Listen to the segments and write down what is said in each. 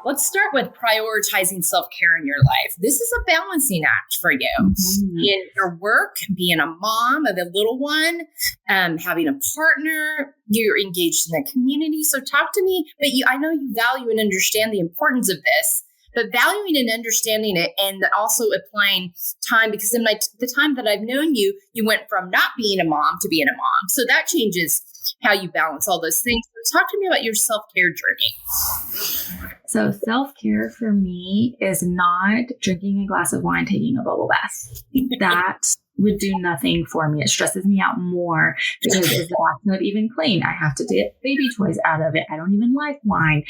Let's start with prioritizing self-care in your life. This is a balancing act for you. In your work, being a mom of a little one, having a partner, you're engaged in the community. So talk to me, but I know you value and understand the importance of this, but valuing and understanding it and also applying time, because in the time that I've known you, you went from not being a mom to being a mom. So that changes how you balance all those things. So talk to me about your self-care journey. So self-care for me is not drinking a glass of wine, taking a bubble bath. That would do nothing for me. It stresses me out more because is the bathtub even clean? I have to get baby toys out of it. I don't even like wine.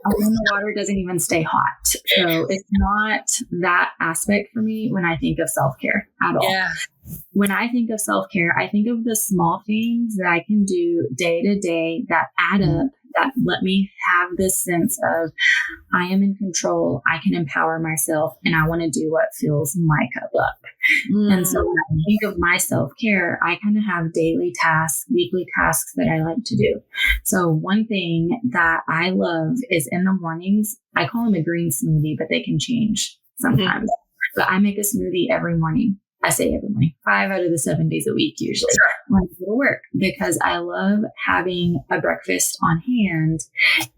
And the water doesn't even stay hot. So it's not that aspect for me when I think of self-care at all. Yeah. When I think of self-care, I think of the small things that I can do day to day that add up, that let me have this sense of I am in control, I can empower myself, and I want to do what fills my cup up. And so when I think of my self-care, I kind of have daily tasks, weekly tasks that I like to do. So one thing that I love is in the mornings, I call them a green smoothie, but they can change sometimes. But I make a smoothie every morning. I say every morning, 5 out of the 7 days a week, usually when I go to work, because I love having a breakfast on hand,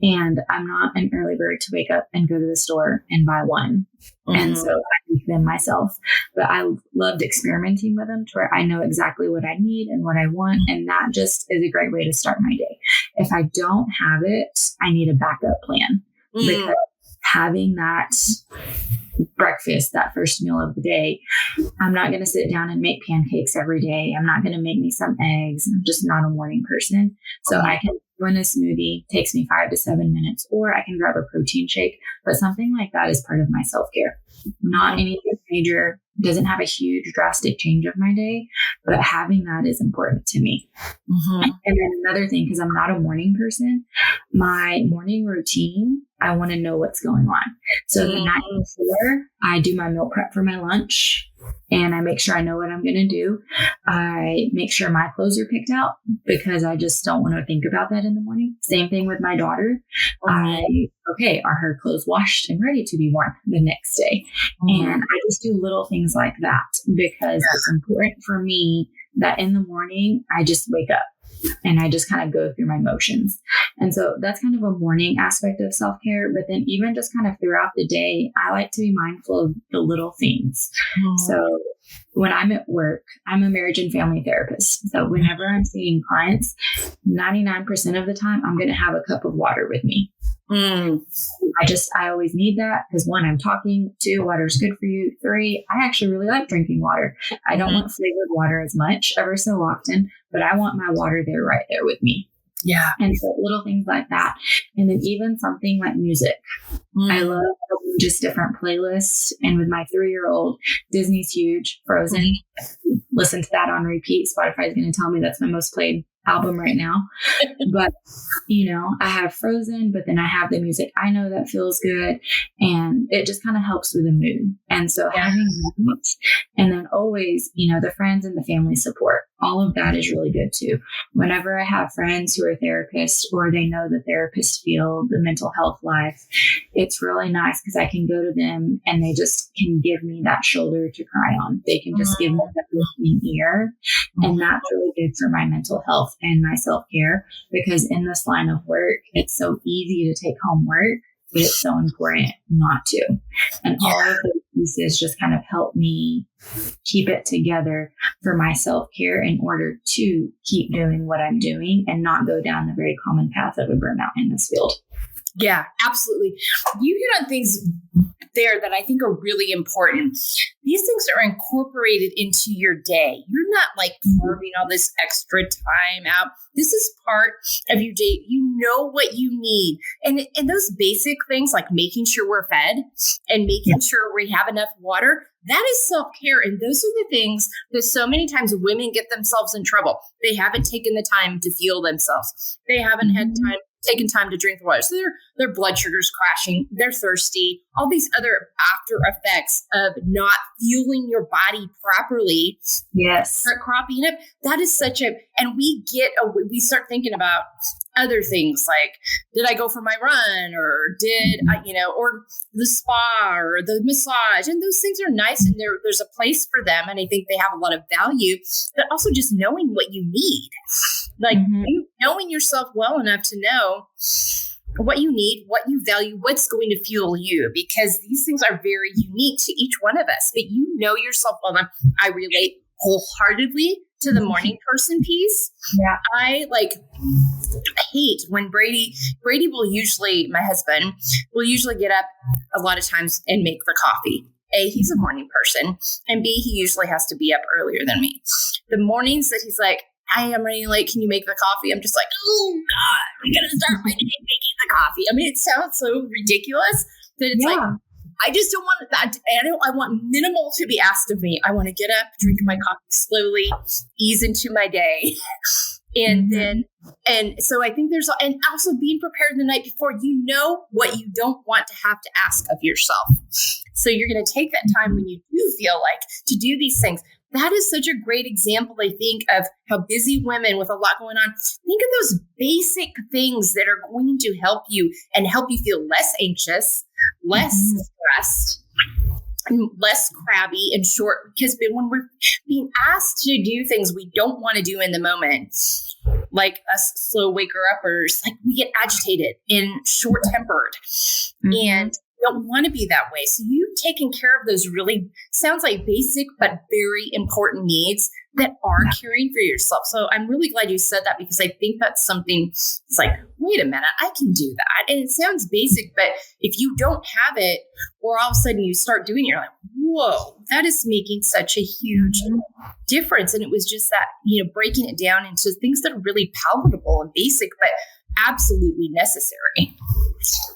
and I'm not an early bird to wake up and go to the store and buy one. And so I make them myself, but I loved experimenting with them to where I know exactly what I need and what I want. And that just is a great way to start my day. If I don't have it, I need a backup plan because having that breakfast, that first meal of the day, I'm not going to sit down and make pancakes every day. I'm not going to make me some eggs. I'm just not a morning person. So I can run a smoothie, takes me 5 to 7 minutes, or I can grab a protein shake. But something like that is part of my self-care. Not anything major, doesn't have a huge drastic change of my day, but having that is important to me. And then another thing, because I'm not a morning person, my morning routine, I want to know what's going on. So the night before, I do my meal prep for my lunch, and I make sure I know what I'm going to do. I make sure my clothes are picked out because I just don't want to think about that in the morning. Same thing with my daughter. Are her clothes washed and ready to be worn the next day? And I just do little things like that because it's important for me that in the morning, I just wake up and I just kind of go through my motions. And so that's kind of a morning aspect of self-care. But then even just kind of throughout the day, I like to be mindful of the little things. So when I'm at work, I'm a marriage and family therapist. So whenever I'm seeing clients, 99% of the time, I'm going to have a cup of water with me. I always need that because 1, I'm talking, 2, water's good for you. 3, I actually really like drinking water. I don't want flavored water as much ever so often, but I want my water there right there with me. Yeah. And so little things like that. And then even something like music. I love just different playlists. And with my 3-year-old, Disney's huge, Frozen. Listen to that on repeat. Spotify is going to tell me that's my most played album right now. But, I have Frozen, but then I have the music I know that feels good. And it just kind of helps with the mood. And so having that, and then always, the friends and the family support, all of that is really good too. Whenever I have friends who are therapists or they know the therapist field, the mental health life, it's really nice because I can go to them and they just can give me that shoulder to cry on. They can just give me that listening ear. And that's really good for my mental health and my self-care because in this line of work, it's so easy to take home work, but it's so important not to. And all of those pieces just kind of help me keep it together for my self-care in order to keep doing what I'm doing and not go down the very common path of a burnout in this field. Yeah, absolutely. You hit on things there that I think are really important. These things are incorporated into your day. You're not like carving all this extra time out. This is part of your day. You know what you need. And those basic things like making sure we're fed and making sure we have enough water, that is self-care. And those are the things that so many times women get themselves in trouble. They haven't taken the time to feel themselves. They haven't had taken time to drink the water. So their blood sugar's crashing. They're thirsty. All these other after effects of not fueling your body properly. Yes. Start cropping up. That is and we start thinking about other things like, did I go for my run, or did I, or the spa or the massage? And those things are nice, and there's a place for them. And I think they have a lot of value, but also just knowing what you need, like you knowing yourself well enough to know what you need, what you value, what's going to fuel you, because these things are very unique to each one of us, but you know yourself well enough. I relate wholeheartedly to the morning person piece. Yeah. I hate when Brady will usually, my husband will usually get up a lot of times and make the coffee. A, he's a morning person, and B, he usually has to be up earlier than me. The mornings that he's like, I am running late, can you make the coffee? I'm just like, oh God, I'm going to start my day making the coffee. I mean, it sounds so ridiculous that it's like, I just don't want that. I want minimal to be asked of me. I want to get up, drink my coffee slowly, ease into my day. And so I think and also being prepared the night before, you know what you don't want to have to ask of yourself. So you're going to take that time when you do feel like to do these things. That is such a great example, I think, of how busy women with a lot going on, think of those basic things that are going to help you and help you feel less anxious, less stressed, and less crabby and short. Because when we're being asked to do things we don't want to do in the moment, like us slow waker-uppers, like we get agitated and short-tempered. And don't want to be that way. So you've taken care of those really, sounds like basic, but very important needs that are caring for yourself. So I'm really glad you said that, because I think that's something, it's like, wait a minute, I can do that. And it sounds basic, but if you don't have it, or all of a sudden you start doing it, you're like, whoa, that is making such a huge difference. And it was just that, breaking it down into things that are really palatable and basic, but absolutely necessary.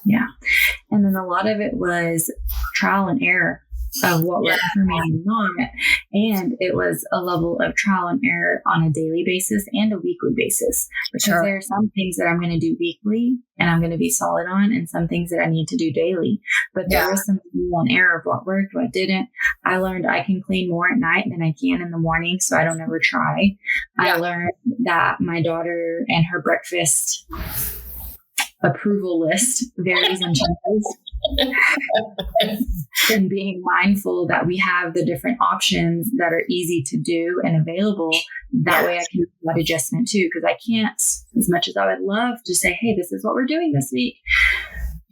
Yeah. And then a lot of it was trial and error of what worked for me and not. And it was a level of trial and error on a daily basis and a weekly basis. Because there are some things that I'm going to do weekly and I'm going to be solid on, and some things that I need to do daily. But there was some trial and error of what worked, what didn't. I learned I can clean more at night than I can in the morning, so I don't ever try. I learned that my daughter and her breakfast approval list varies and changes. And being mindful that we have the different options that are easy to do and available. That way I can do that adjustment too, because I can't, as much as I would love to say, hey, this is what we're doing this week.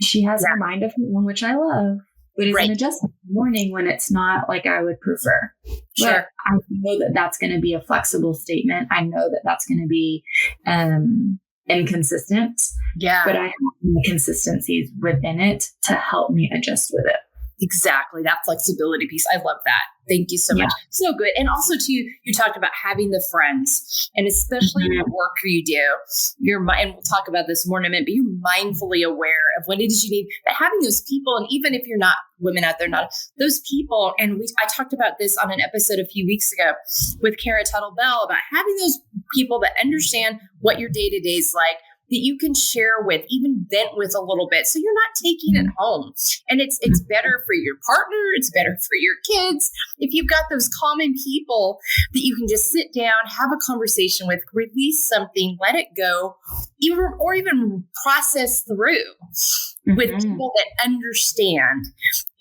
She has her mind of her own, which I love. But it's an adjustment in the morning when it's not like I would prefer. But I know that that's going to be a flexible statement. I know that that's going to be inconsistent. Yeah. But I have the consistencies within it to help me adjust with it. Exactly. That flexibility piece. I love that. Thank you so much. So good. And also too, you talked about having the friends, and especially in the work you do, and we'll talk about this more in a minute, but you're mindfully aware of what it is you need. But having those people, and even if you're not women out there, not those people, and I talked about this on an episode a few weeks ago with Kara Tuttle Bell about having those people that understand what your day-to-day is like, that you can share with, even vent with a little bit. So you're not taking it home. And it's better for your partner. It's better for your kids. If you've got those common people that you can just sit down, have a conversation with, release something, let it go, even process through with people that understand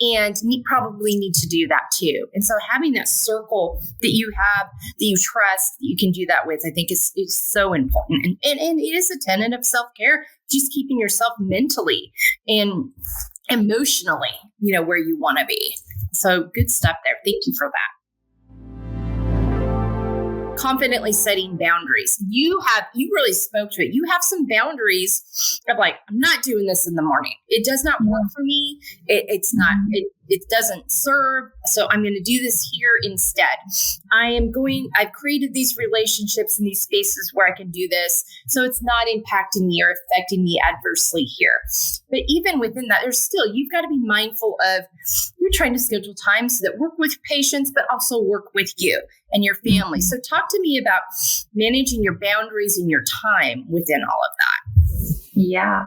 and probably need to do that too. And so having that circle that you have, that you trust, that you can do that with, I think is so important. And it is a tenet of self-care, just keeping yourself mentally and emotionally, where you want to be. So good stuff there. Thank you for that. Confidently setting boundaries. You really spoke to it. You have some boundaries of like, I'm not doing this in the morning. It does not work for me. It doesn't serve. So I'm going to do this here instead. I've created these relationships in these spaces where I can do this. So it's not impacting me or affecting me adversely here. But even within that, you've got to be mindful of, you're trying to schedule times that work with patients, but also work with you and your family. So talk to me about managing your boundaries and your time within all of that. Yeah.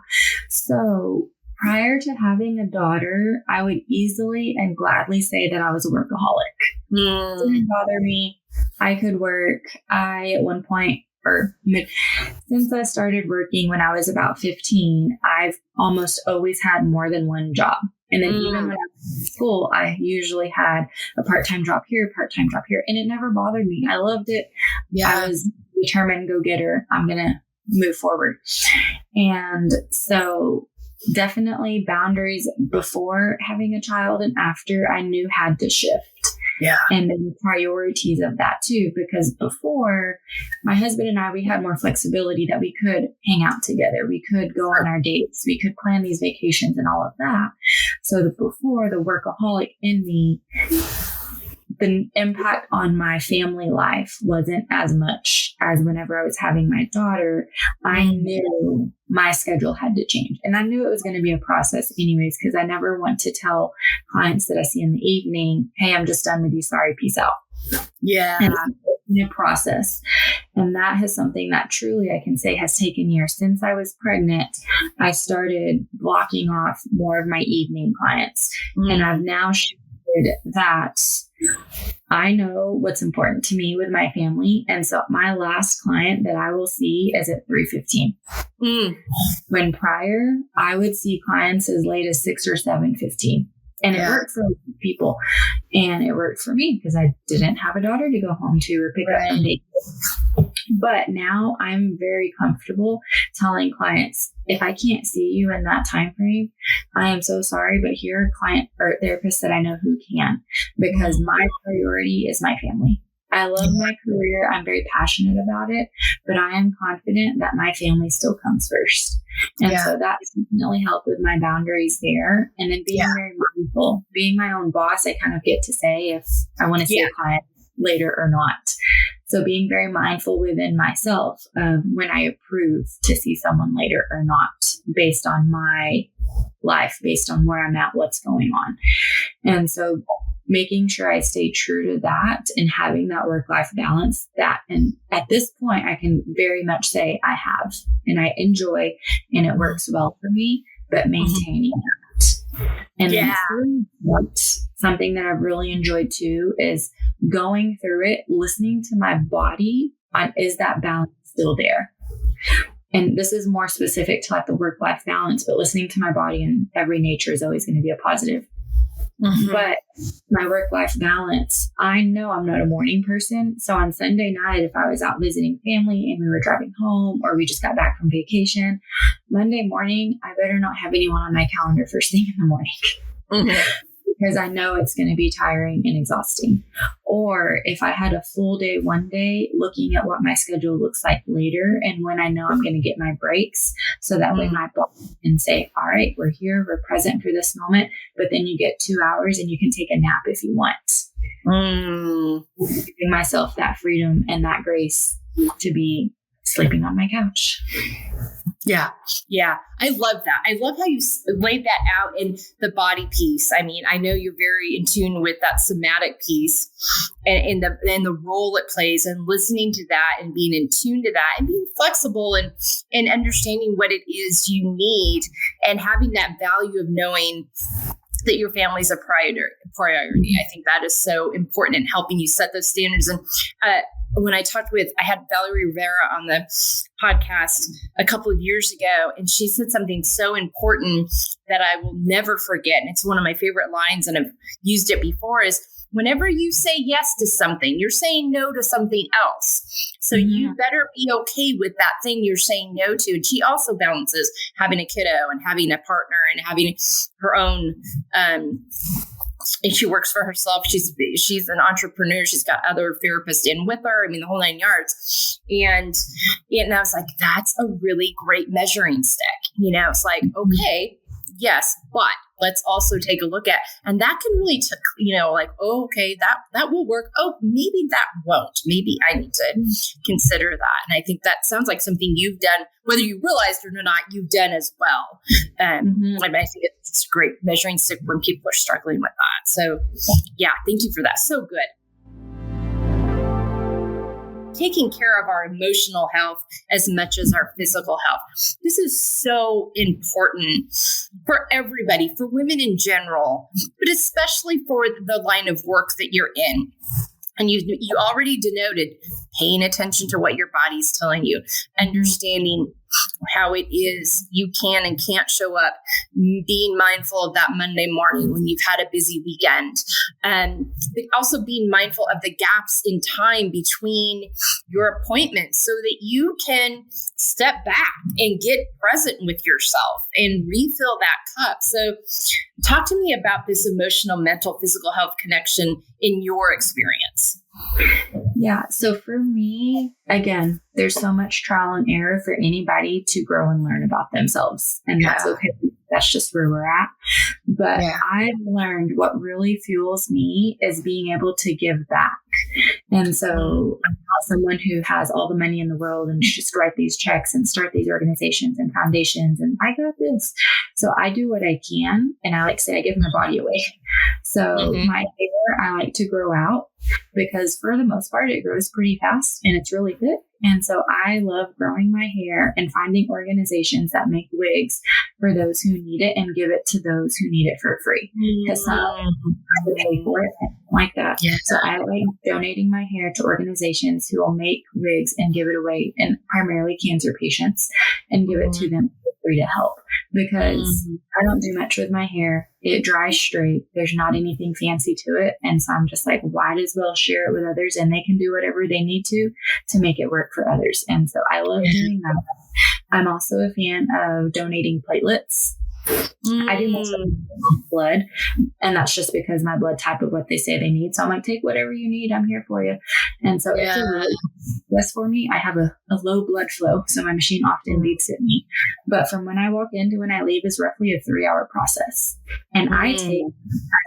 So prior to having a daughter, I would easily and gladly say that I was a workaholic. It didn't bother me. I could work. I, at one point, since I started working when I was about 15, I've almost always had more than one job. And then even when I was in school, I usually had a part-time job here, and it never bothered me. I loved it. Yeah. I was determined go-getter. I'm going to move forward. And so definitely boundaries before having a child and after, I knew had to shift. Yeah. And then the priorities of that too, because before, my husband and I, we had more flexibility that we could hang out together. We could go on our dates. We could plan these vacations and all of that. So before, the workaholic in me, the impact on my family life wasn't as much as whenever I was having my daughter. I knew my schedule had to change. And I knew it was going to be a process anyways, because I never want to tell clients that I see in the evening, hey, I'm just done with you. Sorry, peace out. Yeah. And it's a process. And that is something that truly I can say has taken years. Since I was pregnant, I started blocking off more of my evening clients. And I've now shifted that I know what's important to me with my family. And so my last client that I will see is at 3:15. When prior, I would see clients as late as 6 or 7:15. And it worked for people. And it worked for me because I didn't have a daughter to go home to or pick up from daycare. But now I'm very comfortable telling clients, if I can't see you in that time frame, I am so sorry, but here are client or therapists that I know who can, because my priority is my family. I love my career. I'm very passionate about it, but I am confident that my family still comes first. And so that definitely helped with my boundaries there. And then being very mindful, being my own boss, I kind of get to say if I want to see a client later or not. So being very mindful within myself of when I approve to see someone later or not, based on my life, based on where I'm at, what's going on. And so making sure I stay true to that and having that work-life balance, and at this point, I can very much say I have, and I enjoy, and it works well for me, but maintaining that. And something that I've really enjoyed too is going through it, listening to my body on, is that balance still there? And this is more specific to like the work-life balance, but listening to my body in every nature is always going to be a positive. But my work-life balance, I know I'm not a morning person. So on Sunday night, if I was out visiting family and we were driving home or we just got back from vacation, Monday morning, I better not have anyone on my calendar first thing in the morning. Because I know it's going to be tiring and exhausting. Or if I had a full day one day, looking at what my schedule looks like later and when I know I'm going to get my breaks, so that way my body can say, all right, we're here, we're present for this moment, but then you get 2 hours and you can take a nap if you want. Giving myself that freedom and that grace to be sleeping on my couch. Yeah. I love that. I love how you laid that out in the body piece. I mean, I know you're very in tune with that somatic piece and the role it plays, and listening to that and being in tune to that and being flexible and understanding what it is you need and having that value of knowing that your family's a priority. I think that is so important in helping you set those standards. And when I had Valerie Rivera on the podcast a couple of years ago, and she said something so important that I will never forget. And it's one of my favorite lines, and I've used it before, is whenever you say yes to something, you're saying no to something else. So you better be okay with that thing you're saying no to. And she also balances having a kiddo and having a partner and having her own, and she works for herself. She's an entrepreneur. She's got other therapists in with her. I mean, the whole 9 yards. And I was like, that's a really great measuring stick. It's like, okay, yes, but let's also take a look at, and that can really, okay, that will work. Oh, maybe that won't. Maybe I need to consider that. And I think that sounds like something you've done, whether you realized it or not, you've done as well. And I think it's a great measuring stick when people are struggling with that. So yeah, thank you for that. So good. Taking care of our emotional health as much as our physical health. This is so important for everybody, for women in general, but especially for the line of work that you're in. And you already denoted paying attention to what your body's telling you, understanding how it is you can and can't show up, being mindful of that Monday morning when you've had a busy weekend, and also being mindful of the gaps in time between your appointments so that you can step back and get present with yourself and refill that cup. So talk to me about this emotional, mental, physical health connection in your experience. Yeah. So for me, again, there's so much trial and error for anybody to grow and learn about themselves. And that's okay. That's just where we're at. But I've learned what really fuels me is being able to give back. And so I'm not someone who has all the money in the world and just write these checks and start these organizations and foundations. And I got this. So I do what I can. And I like to say, I give my body away. So my hair, I like to grow out because for the most part, it grows pretty fast and it's really thick. And so I love growing my hair and finding organizations that make wigs for those who need it and give it to those who need it for free. Because some have to pay for it. I don't like that. Yeah. So I like donating my hair to organizations who will make wigs and give it away, and primarily cancer patients, and give it to them for free to help. Because I don't do much with my hair. It dries straight. There's not anything fancy to it. And so I'm just like, why as well share it with others, and they can do whatever they need to make it work for others. And so I love doing that. I'm also a fan of donating platelets. I do most of blood, and that's just because my blood type of what they say they need. So I'm like, take whatever you need. I'm here for you. And so it's a really yes for me. I have a low blood flow, so my machine often beeps at me. But from when I walk in to when I leave is roughly a 3-hour process. And I take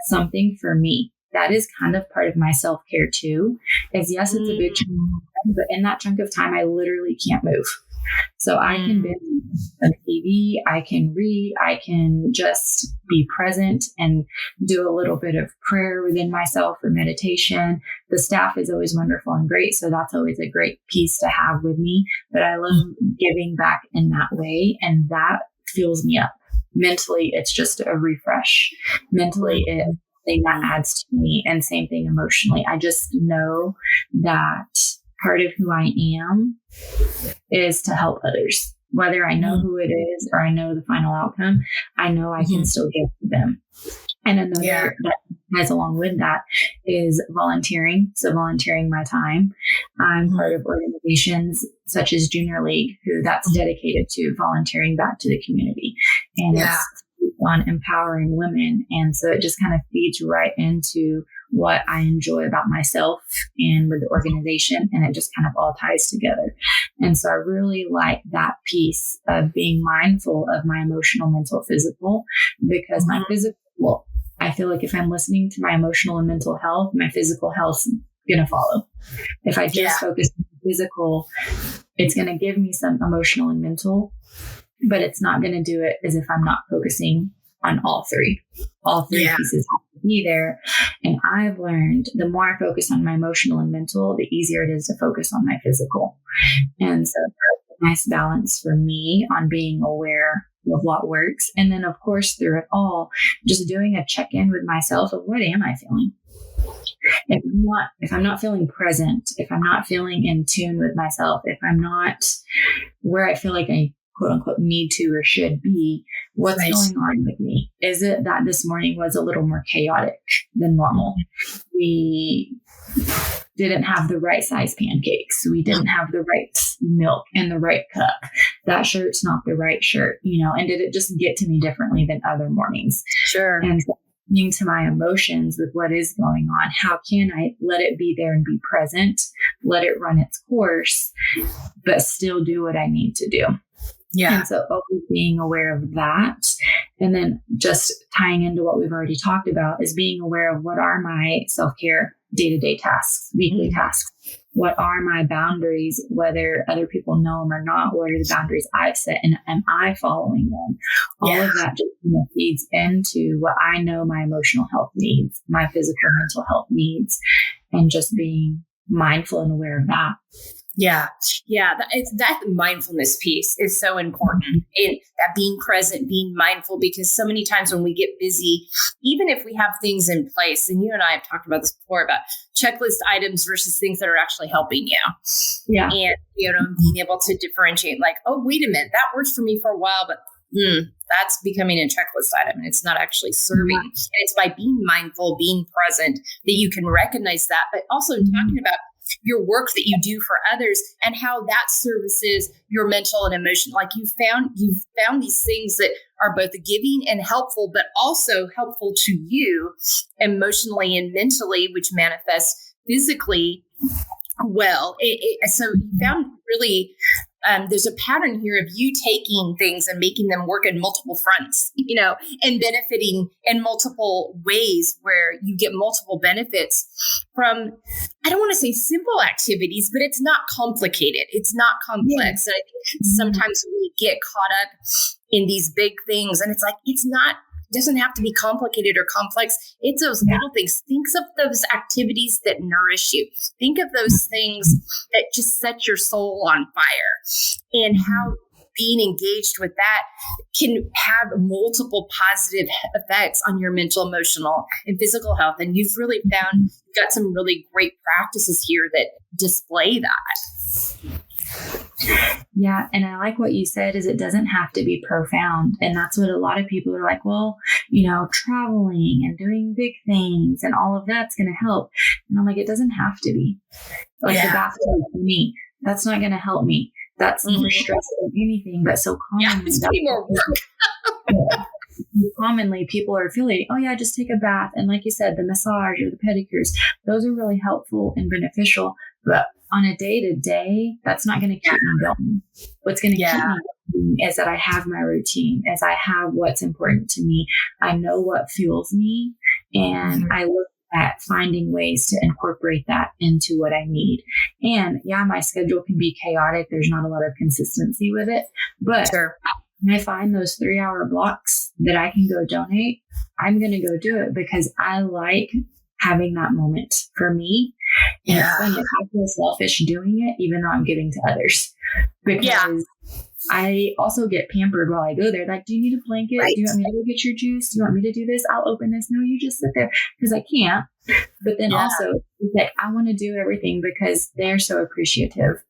something for me. That is kind of part of my self-care too. Is yes, it's a big chunk of time, but in that chunk of time, I literally can't move. So I can binge on TV, I can read, I can just be present and do a little bit of prayer within myself or meditation. The staff is always wonderful and great. So that's always a great piece to have with me. But I love giving back in that way. And that fuels me up. Mentally, it's just a refresh. Mentally, it's something that adds to me. And same thing emotionally. I just know that part of who I am is to help others. Whether I know who it is or I know the final outcome, I know I can still give to them. And another that goes along with that is volunteering. So volunteering my time. I'm part of organizations such as Junior League, who that's dedicated to volunteering back to the community. And it's on empowering women. And so it just kind of feeds right into what I enjoy about myself and with the organization. And it just kind of all ties together. And so I really like that piece of being mindful of my emotional, mental, physical, because my physical, I feel like if I'm listening to my emotional and mental health, my physical health's going to follow. If I just focus on the physical, it's going to give me some emotional and mental, but it's not going to do it as if I'm not focusing on all three. All three pieces have to be there. And I've learned the more I focus on my emotional and mental, the easier it is to focus on my physical. And so that's a nice balance for me on being aware of what works. And then, of course, through it all, just doing a check-in with myself of what am I feeling? If I'm not feeling present, if I'm not feeling in tune with myself, if I'm not where I feel like I quote unquote need to or should be, what's going on with me? Is it that this morning was a little more chaotic than normal? We didn't have the right size pancakes. We didn't have the right milk in the right cup. That shirt's not the right shirt, and did it just get to me differently than other mornings? Sure. And listening to my emotions with what is going on, how can I let it be there and be present, let it run its course, but still do what I need to do? Yeah. And so always being aware of that. And then just tying into what we've already talked about is being aware of what are my self-care day-to-day tasks, weekly tasks. What are my boundaries, whether other people know them or not? What are the boundaries I've set, and am I following them? All of that just feeds into what I know my emotional health needs, my physical and mental health needs, and just being mindful and aware of that. Yeah. Yeah. That mindfulness piece is so important. And that being present, being mindful, because so many times when we get busy, even if we have things in place, and you and I have talked about this before about checklist items versus things that are actually helping you. Yeah. And, being able to differentiate like, oh, wait a minute, that worked for me for a while, but that's becoming a checklist item and it's not actually serving. And it's by being mindful, being present that you can recognize that, but also talking about your work that you do for others and how that services your mental and emotional. Like you've found these things that are both giving and helpful, but also helpful to you emotionally and mentally, which manifests physically well. So you found really, there's a pattern here of you taking things and making them work in multiple fronts, and benefiting in multiple ways where you get multiple benefits from, I don't want to say simple activities, but it's not complicated. It's not complex. And I think sometimes we get caught up in these big things and it's like, doesn't have to be complicated or complex. It's those little things. Think of those activities that nourish you. Think of those things that just set your soul on fire, and how being engaged with that can have multiple positive effects on your mental, emotional, and physical health. And you've really found you've got some really great practices here that display that. Yeah. And I like what you said is it doesn't have to be profound. And that's what a lot of people are like, well, traveling and doing big things and all of that's going to help. And I'm like, it doesn't have to be. Like the bathroom for me, that's not going to help me. That's more stress than anything. But so commonly, it's getting more work. Commonly, people are feeling, oh yeah, just take a bath. And like you said, the massage or the pedicures, those are really helpful and beneficial. But on a day-to-day, that's not going to keep me going. What's going to keep me going is that I have my routine, as I have what's important to me. I know what fuels me, and I look at finding ways to incorporate that into what I need. And my schedule can be chaotic. There's not a lot of consistency with it, but when I find those 3-hour blocks that I can go donate, I'm going to go do it because I like having that moment for me. And it's fun. I feel selfish doing it, even though I'm giving to others, because I also get pampered while I go there. Like, do you need a blanket? Do you want me to go get your juice? Do you want me to do this? I'll open this. No, you just sit there, because I can't. But then also, it's like, I want to do everything because they're so appreciative.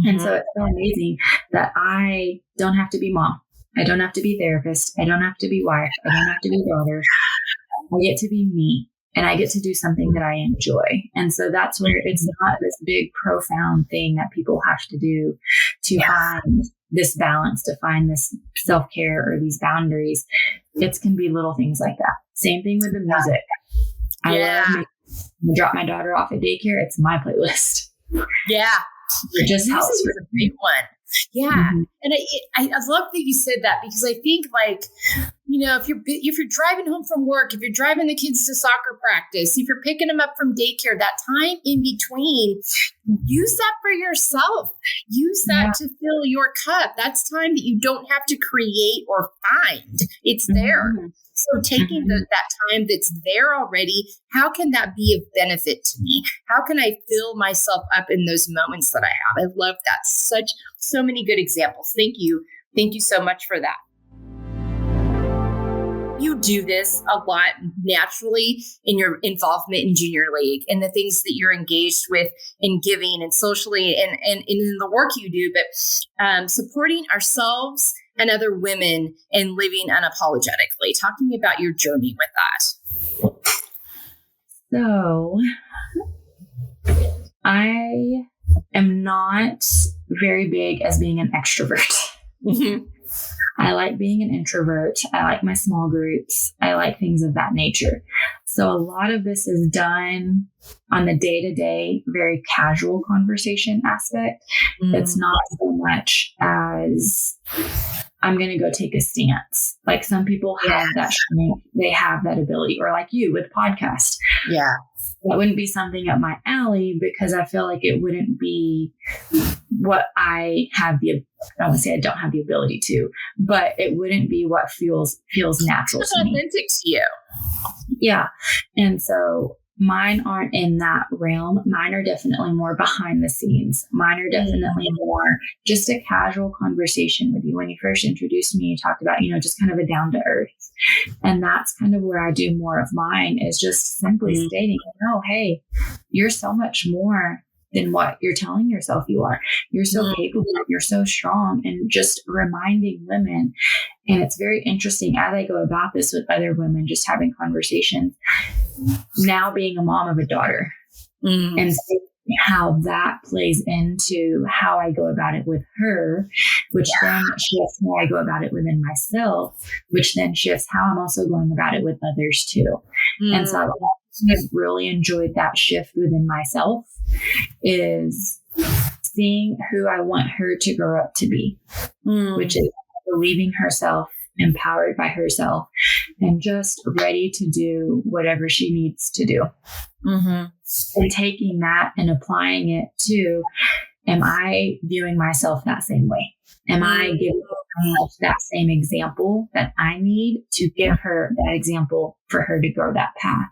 And so it's so amazing that I don't have to be mom. I don't have to be therapist. I don't have to be wife. I don't have to be daughter. I get to be me. And I get to do something that I enjoy. And so that's where it's not this big, profound thing that people have to do to find this balance, to find this self-care or these boundaries. It can be little things like that. Same thing with the music. I drop my daughter off at daycare. It's my playlist. Yeah. It just helps. This is a big one. Yeah. And I love that you said that, because I think if you're driving home from work, if you're driving the kids to soccer practice, if you're picking them up from daycare, that time in between, use that for yourself. Use that to fill your cup. That's time that you don't have to create or find. It's there. So taking that time that's there already, how can that be of benefit to me? How can I fill myself up in those moments that I have? I love that. So many good examples. Thank you. Thank you so much for that. You do this a lot naturally in your involvement in Junior League and the things that you're engaged with in giving and socially and in the work you do, but supporting ourselves and other women and living unapologetically. Talk to me about your journey with that. So I am not very big as being an extrovert. I like being an introvert. I like my small groups. I like things of that nature. So a lot of this is done on the day-to-day, very casual conversation aspect. It's not so much as I'm going to go take a stance. Like some people have that strength. They have that ability. Or like you with podcast. Yeah. That wouldn't be something up my alley because I feel like it wouldn't be what I have I don't want to say I don't have the ability to, but it wouldn't be what feels natural to me. Authentic to you. Yeah. And so mine aren't in that realm. Mine are definitely more behind the scenes. Mine are definitely more just a casual conversation with you. When you first introduced me, you talked about, just kind of a down to earth. And that's kind of where I do more of mine, is just simply stating, hey, you're so much more than what you're telling yourself you are. You're so capable, you're so strong, and just reminding women. And it's very interesting as I go about this with other women, just having conversations, now being a mom of a daughter and how that plays into how I go about it with her, which then shifts how I go about it within myself, which then shifts how I'm also going about it with others too. And so I've really enjoyed that shift within myself, is seeing who I want her to grow up to be, which is believing herself, empowered by herself, and just ready to do whatever she needs to do. And taking that and applying it to, am I viewing myself that same way? Am I giving myself that same example that I need to give her that example for her to grow that path?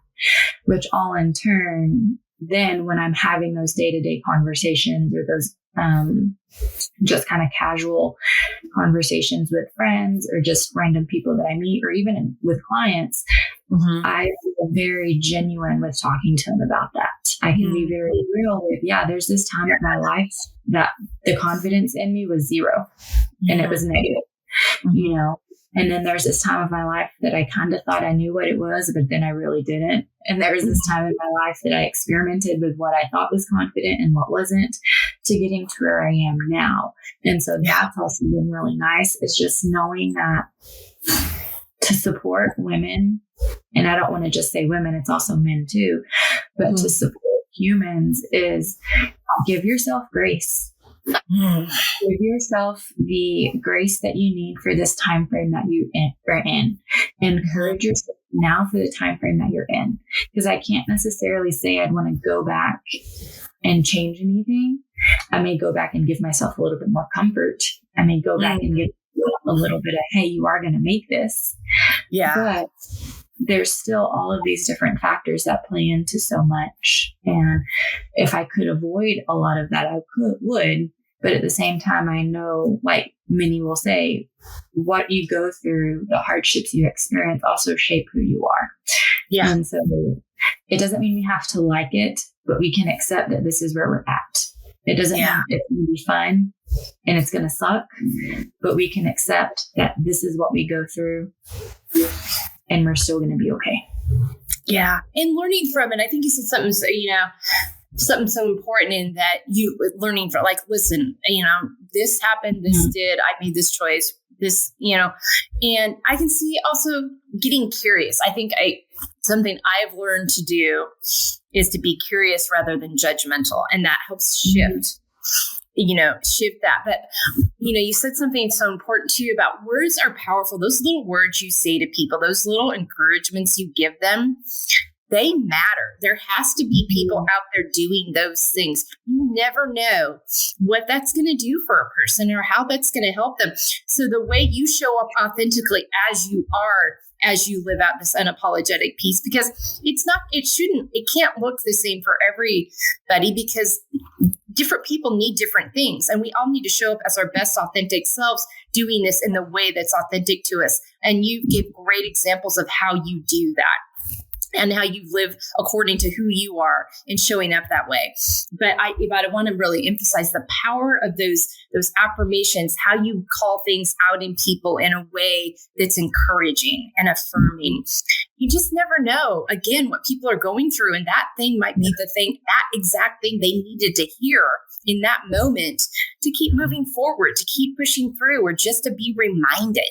Which all in turn, then when I'm having those day-to-day conversations, or those just kind of casual conversations with friends, or just random people that I meet, or even with clients, I feel very genuine with talking to them about that. I can be very real with, there's this time of my life that the confidence in me was zero and it was negative, and then there's this time of my life that I kind of thought I knew what it was, but then I really didn't. And there was this time in my life that I experimented with what I thought was confident and what wasn't, to getting to where I am now. And so that's also been really nice. It's just knowing that to support women, and I don't want to just say women, it's also men too, but to support humans is give yourself grace. Give yourself the grace that you need for this time frame that you are in. Encourage yourself now for the time frame that you're in. Because I can't necessarily say I'd want to go back and change anything. I may go back and give myself a little bit more comfort. I may go back and give a little bit of, hey, you are going to make this. But there's still all of these different factors that play into so much. And if I could avoid a lot of that, I would. But at the same time, I know, like many will say, what you go through, the hardships you experience also shape who you are. And so it doesn't mean we have to like it, but we can accept that this is where we're at. It doesn't mean it's going to be fun and it's going to suck, but we can accept that this is what we go through and we're still going to be okay. Yeah. And learning from it. I think you said something, something so important in that, you learning from, like, listen, this happened, this did, I made this choice, this, and I can see also getting curious. I think something I've learned to do is to be curious rather than judgmental. And that helps shift that. But, you said something so important too about words are powerful. Those little words you say to people, those little encouragements you give them, they matter. There has to be people out there doing those things. You never know what that's going to do for a person or how that's going to help them. So the way you show up authentically as you are, as you live out this unapologetic piece, because it can't look the same for everybody, because different people need different things. And we all need to show up as our best authentic selves, doing this in the way that's authentic to us. And you give great examples of how you do that, and how you live according to who you are and showing up that way. But I want to really emphasize the power of those affirmations, how you call things out in people in a way that's encouraging and affirming. You just never know, again, what people are going through. And that thing might be that exact thing they needed to hear in that moment to keep moving forward, to keep pushing through, or just to be reminded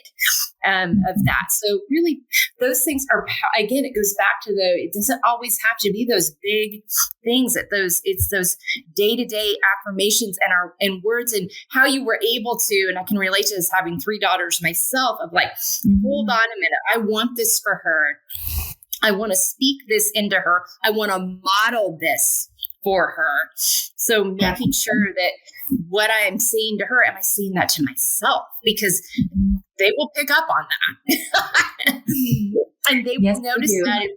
of that. So really, those things are, again, it goes back to it doesn't always have to be those big things, it's those day-to-day affirmations and words, and how you were able to, and I can relate to this having 3 daughters myself, of like, hold on a minute, I want this for her. I want to speak this into her. I want to model this for her. So making sure that what I am saying to her, am I saying that to myself? Because they will pick up on that. And they will notice that.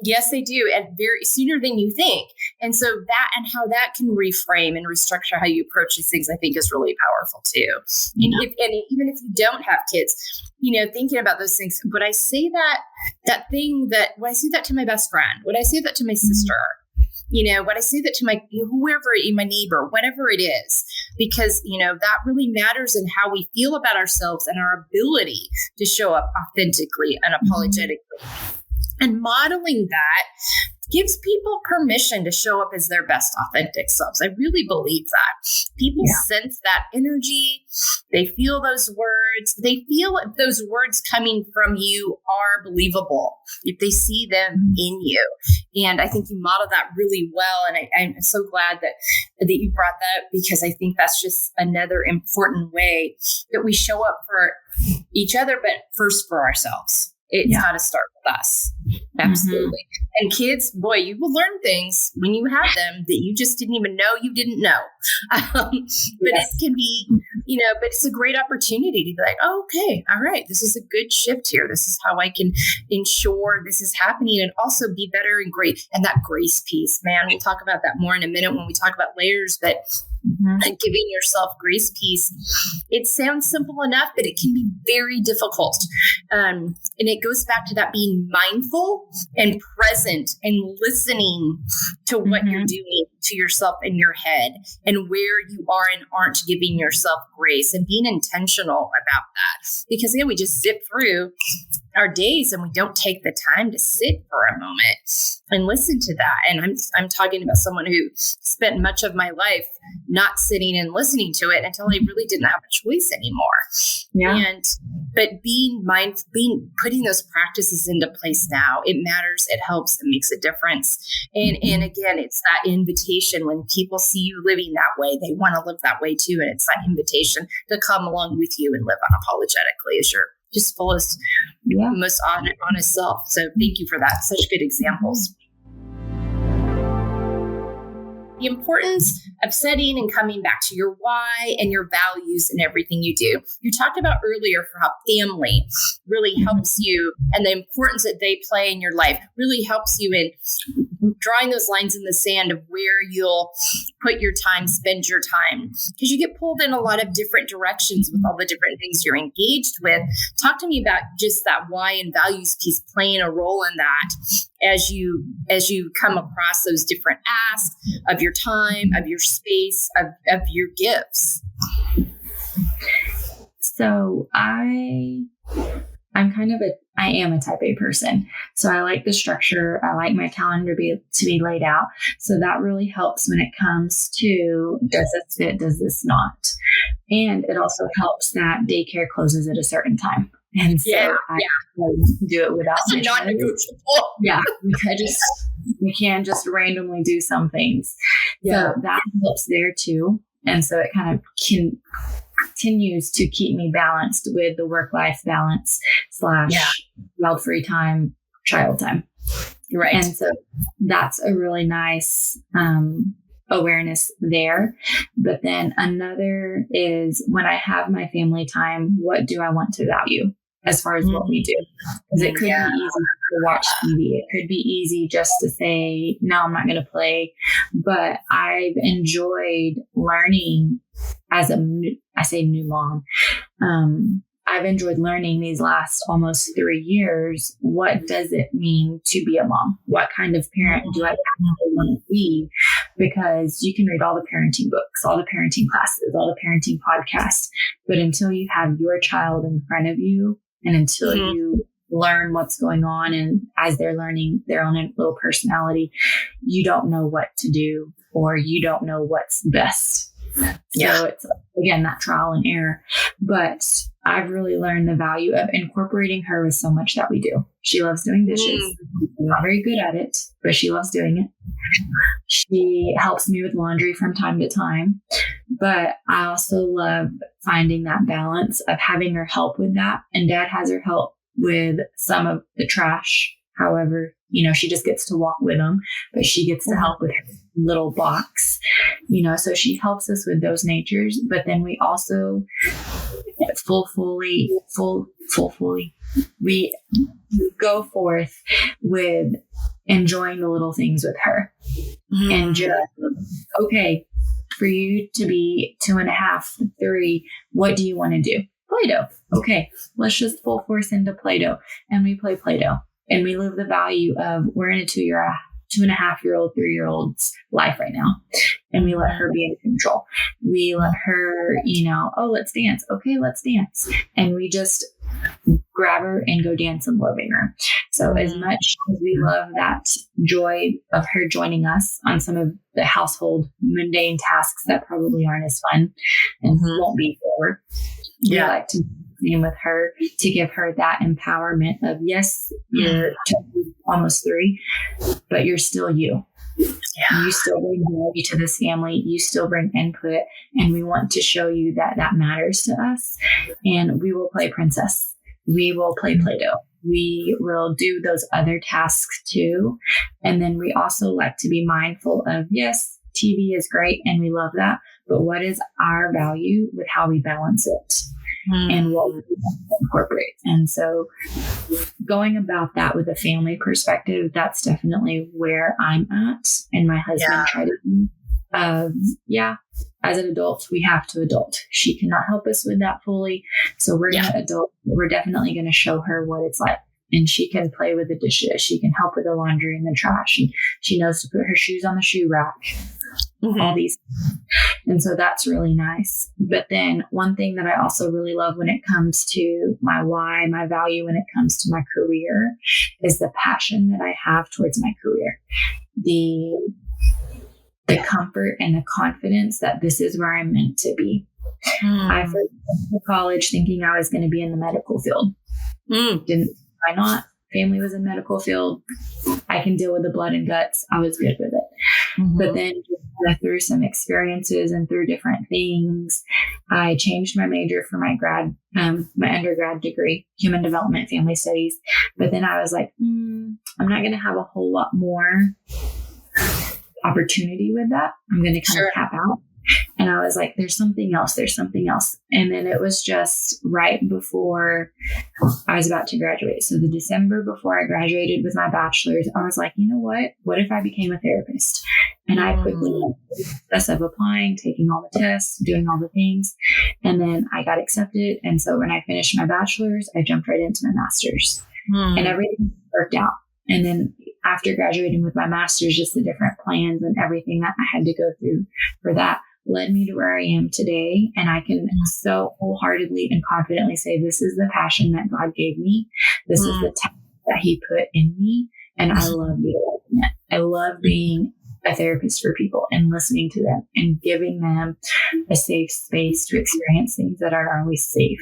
Yes, they do. And very sooner than you think. And so that and how that can reframe and restructure how you approach these things, I think is really powerful too. Yeah. And even if you don't have kids, thinking about those things, would I say would I say that to my best friend? Would I say that to my sister? Would I say that to my neighbor, whatever it is, because, that really matters in how we feel about ourselves and our ability to show up authentically and unapologetically. And modeling that gives people permission to show up as their best authentic selves. I really believe that. People sense that energy. They feel those words. They feel if those words coming from you are believable, if they see them in you. And I think you model that really well. And I'm so glad that you brought that up, because I think that's just another important way that we show up for each other, but first for ourselves. It's got to start with us. Absolutely. And kids, boy, you will learn things when you have them that you just didn't even know you didn't know. But it can be, but it's a great opportunity to be like, oh, okay, all right, this is a good shift here. This is how I can ensure this is happening and also be better and great. And that grace piece, man, we'll talk about that more in a minute when we talk about layers, but and giving yourself grace piece. It sounds simple enough, but it can be very difficult. And it goes back to that being mindful and present and listening to what you're doing to yourself in your head and where you are and aren't giving yourself grace, and being intentional about that. Because we just zip through our days and we don't take the time to sit for a moment and listen to that. And I'm talking about someone who spent much of my life not sitting and listening to it until I really didn't have a choice anymore. Yeah. But putting those practices into place now, it matters, it helps, it makes a difference. And again, it's that invitation when people see you living that way, they want to live that way too. And it's that invitation to come along with you and live unapologetically as your just fullest, most honest self. So thank you for that. Such good examples. The importance of setting and coming back to your why and your values in everything you do. You talked about earlier for how family really helps you, and the importance that they play in your life really helps you in drawing those lines in the sand of where you'll put your time, spend your time, because you get pulled in a lot of different directions with all the different things you're engaged with. Talk to me about just that why and values piece playing a role in that as you come across those different asks of your time, of your space, of your gifts. So I am a type A person. So I like the structure. I like my calendar to be laid out. So that really helps when it comes to, does this fit? Does this not? And it also helps that daycare closes at a certain time. And so I do it without my non-negotiable. Yeah. We can just randomly do some things. Yeah. So that helps there too. And so it kind of continues to keep me balanced with the work-life balance / wild free time, child time. Right. And so that's a really nice awareness there. But then another is when I have my family time, what do I want to value as far as what we do? Because it could be easy to watch TV. It could be easy just to say, no, I'm not going to play. But I've enjoyed learning as I say new mom. I've enjoyed learning these last almost 3 years. What does it mean to be a mom? What kind of parent do I actually want to be? Because you can read all the parenting books, all the parenting classes, all the parenting podcasts, but until you have your child in front of you and until you learn what's going on and as they're learning their own little personality, you don't know what to do or you don't know what's best. So it's, again, that trial and error. But I've really learned the value of incorporating her with so much that we do. She loves doing dishes. I'm not very good at it, but she loves doing it. She helps me with laundry from time to time. But I also love finding that balance of having her help with that. And Dad has her help with some of the trash. However, she just gets to walk with them, but she gets to help with her little box, so she helps us with those natures. But then we also we go forth with enjoying the little things with her. And just, okay, for you to be 2.5, 3, what do you want to do? Play-Doh. Okay, let's just full force into Play-Doh. And we play Play-Doh. And we live the value of, we're in a 2.5-year-old, 3-year-old's life right now. And we let her be in control. We let her, oh, let's dance. Okay, let's dance. And we just grab her and go dance in the living room. So as much as we love that joy of her joining us on some of the household mundane tasks that probably aren't as fun and won't be forward, we like to be with her to give her that empowerment of, yes, you're almost 3, but you're still you. Yeah. You still bring value to this family. You still bring input. And we want to show you that that matters to us. And we will play princess. We will play Play-Doh. We will do those other tasks too. And then we also like to be mindful of, yes, TV is great and we love that. But what is our value with how we balance it? And what we incorporate. And so going about that with a family perspective, that's definitely where I'm at. And my husband tried to be. As an adult, we have to adult. She cannot help us with that fully. So we're going to adult. We're definitely going to show her what it's like. And she can play with the dishes. She can help with the laundry and the trash. And she knows to put her shoes on the shoe rack. All these. And so that's really nice. But then one thing that I also really love when it comes to my why, my value when it comes to my career is the passion that I have towards my career. The comfort and the confidence that this is where I'm meant to be. I first went to college thinking I was going to be in the medical field. Why not? Family was in medical field. I can deal with the blood and guts. I was good with it. But then through some experiences and through different things, I changed my major for my undergrad degree, human development, family studies. But then I was like, I'm not going to have a whole lot more opportunity with that. I'm going to kind of cap out. And I was like, there's something else. And then it was just right before I was about to graduate. So the December before I graduated with my bachelor's, I was like, you know what? What if I became a therapist? And I quickly went through the process of applying, taking all the tests, doing all the things. And then I got accepted. And so when I finished my bachelor's, I jumped right into my master's. And everything worked out. And then after graduating with my master's, just the different plans and everything that I had to go through for that led me to where I am today. And I can so wholeheartedly and confidently say, this is the passion that God gave me. This is the talent that He put in me. And I love utilizing it. I love being a therapist for people and listening to them and giving them a safe space to experience things that aren't always safe.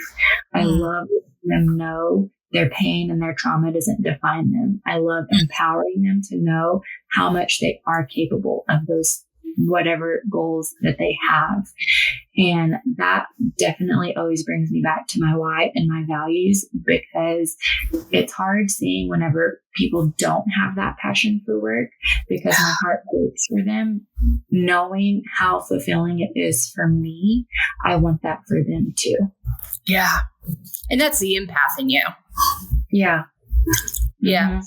I love letting them know their pain and their trauma doesn't define them. I love empowering them to know how much they are capable of those whatever goals that they have. And that definitely always brings me back to my why and my values, because it's hard seeing whenever people don't have that passion for work, because my heart breaks for them. Knowing how fulfilling it is for me, I want that for them too. Yeah. And that's the empath in you. Yeah. Yeah.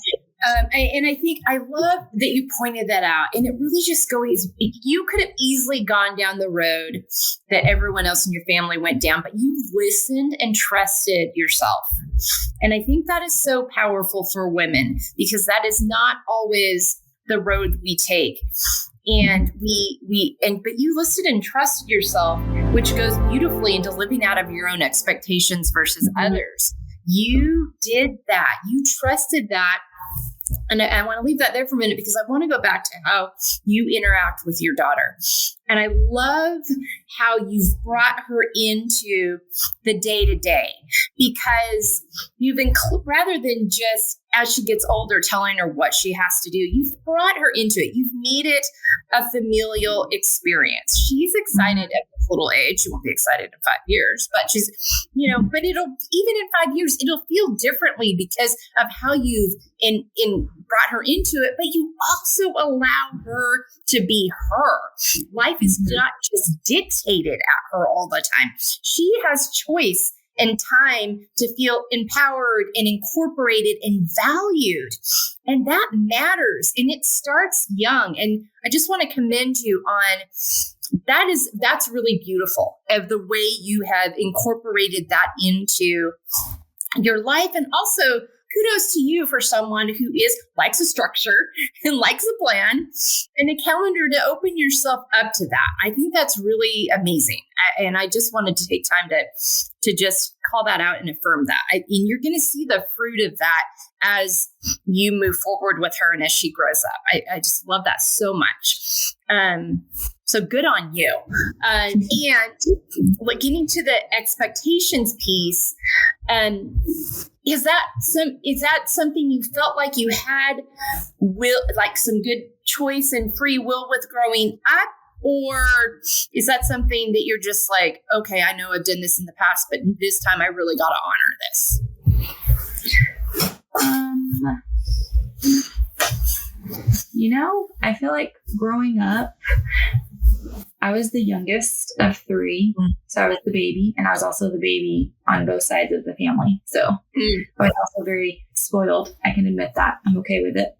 And I think I love that you pointed that out. And it really just goes, you could have easily gone down the road that everyone else in your family went down, but you listened and trusted yourself. And I think that is so powerful for women, because that is not always the road we take. And but you listened and trusted yourself, which goes beautifully into living out of your own expectations versus others. You did that. You trusted that. And I want to leave that there for a minute, because I want to go back to how you interact with your daughter. And I love how you've brought her into the day-to-day, because you've rather than just as she gets older telling her what she has to do, you've brought her into it. You've made it a familial experience. She's excited at this little age. She won't be excited in 5 years, but she's, but even in 5 years, it'll feel differently because of how you've brought her into it, but you also allow her to be her. Life is not just dictated at her all the time. She has choice and time to feel empowered and incorporated and valued. And that matters. And it starts young. And I just want to commend you on that's really beautiful of the way you have incorporated that into your life. And also kudos to you for someone who likes a structure and likes a plan and a calendar to open yourself up to that. I think that's really amazing. And I just wanted to take time to just call that out and affirm that. And you're going to see the fruit of that as you move forward with her and as she grows up. I just love that so much. So good on you. And like getting to the expectations piece, is that something you felt like you had like some good choice and free will with growing up? Or is that something that you're just like, okay, I know I've done this in the past, but this time I really got to honor this? I feel like growing up, I was the youngest of three. So I was the baby, and I was also the baby on both sides of the family. So I was also very spoiled. I can admit that. I'm okay with it.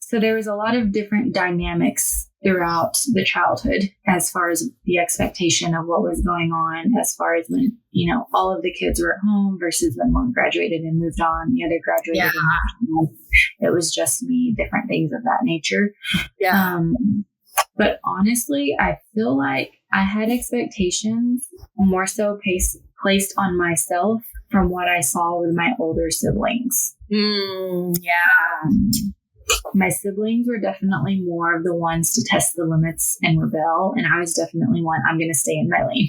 So there was a lot of different dynamics throughout the childhood as far as the expectation of what was going on, as far as when, all of the kids were at home versus when one graduated and moved on, the other graduated and moved on. It was just me, different things of that nature. Yeah. But honestly, I feel like I had expectations more so placed on myself from what I saw with my older siblings. My siblings were definitely more of the ones to test the limits and rebel. And I was definitely one, I'm going to stay in my lane.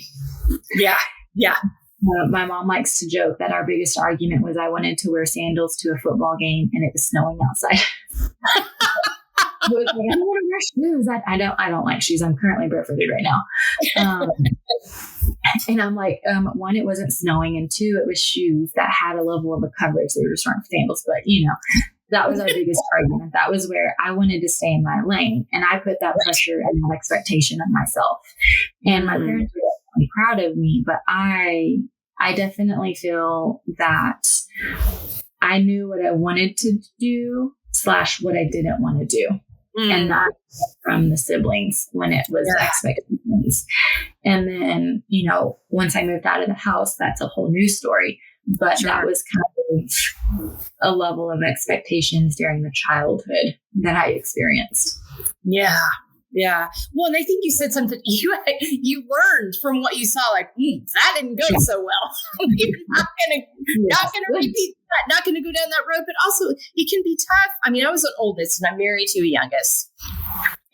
Yeah. Yeah. My mom likes to joke that our biggest argument was I wanted to wear sandals to a football game and it was snowing outside. I was like, I don't want to wear shoes. I don't like shoes. I'm currently barefooted right now. And I'm like, one, it wasn't snowing. And two, it was shoes that had a level of a coverage. They just weren't sandals, but that was our biggest argument. That was where I wanted to stay in my lane. And I put that pressure and that expectation on myself. And my parents were definitely proud of me, but I definitely feel that I knew what I wanted to do / what I didn't want to do. And that from the siblings when it was expectations. And then, once I moved out of the house, that's a whole new story. But that was kind of a level of expectations during the childhood that I experienced. Yeah. Yeah. Well, and I think you said something you learned from what you saw, like, that didn't go so well. You're not gonna repeat that, not gonna go down that road. But also it can be tough. I mean, I was an oldest and I'm married to a youngest.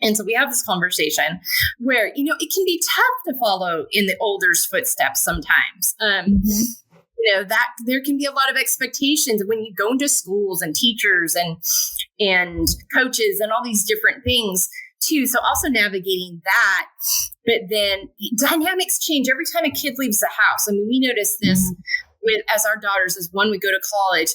And so we have this conversation where, it can be tough to follow in the older's footsteps sometimes. That there can be a lot of expectations when you go into schools and teachers and coaches and all these different things too. So also navigating that, but then dynamics change every time a kid leaves the house. I mean, we noticed this as our daughters, as one would go to college,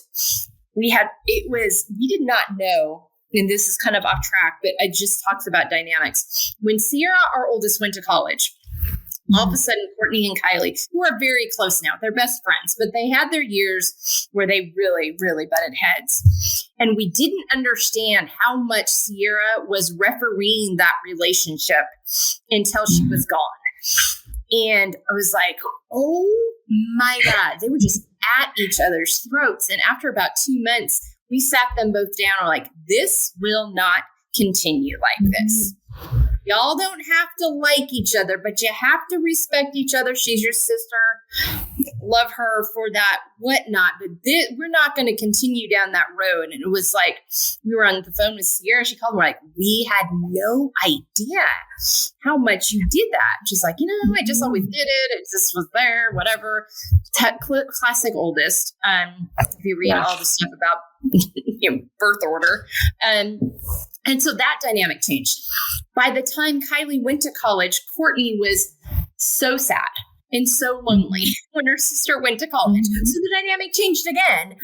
we did not know, and this is kind of off track, but I just talks about dynamics. When Sierra, our oldest, went to college, all of a sudden, Courtney and Kylie, who are very close now, they're best friends, but they had their years where they really, really butted heads. And we didn't understand how much Sierra was refereeing that relationship until she was gone. And I was like, oh my God, they were just at each other's throats. And after about 2 months, we sat them both down and were like, this will not continue like this. Y'all don't have to like each other, but you have to respect each other. She's your sister. Love her for that, whatnot. But we're not going to continue down that road. And it was like, we were on the phone with Sierra. She called me like, we had no idea how much you did that. She's like, I just always did it. It just was there, whatever. Classic oldest. If you read all the stuff about birth order. And so that dynamic changed. By the time Kylie went to college, Courtney was so sad and so lonely when her sister went to college. So the dynamic changed again.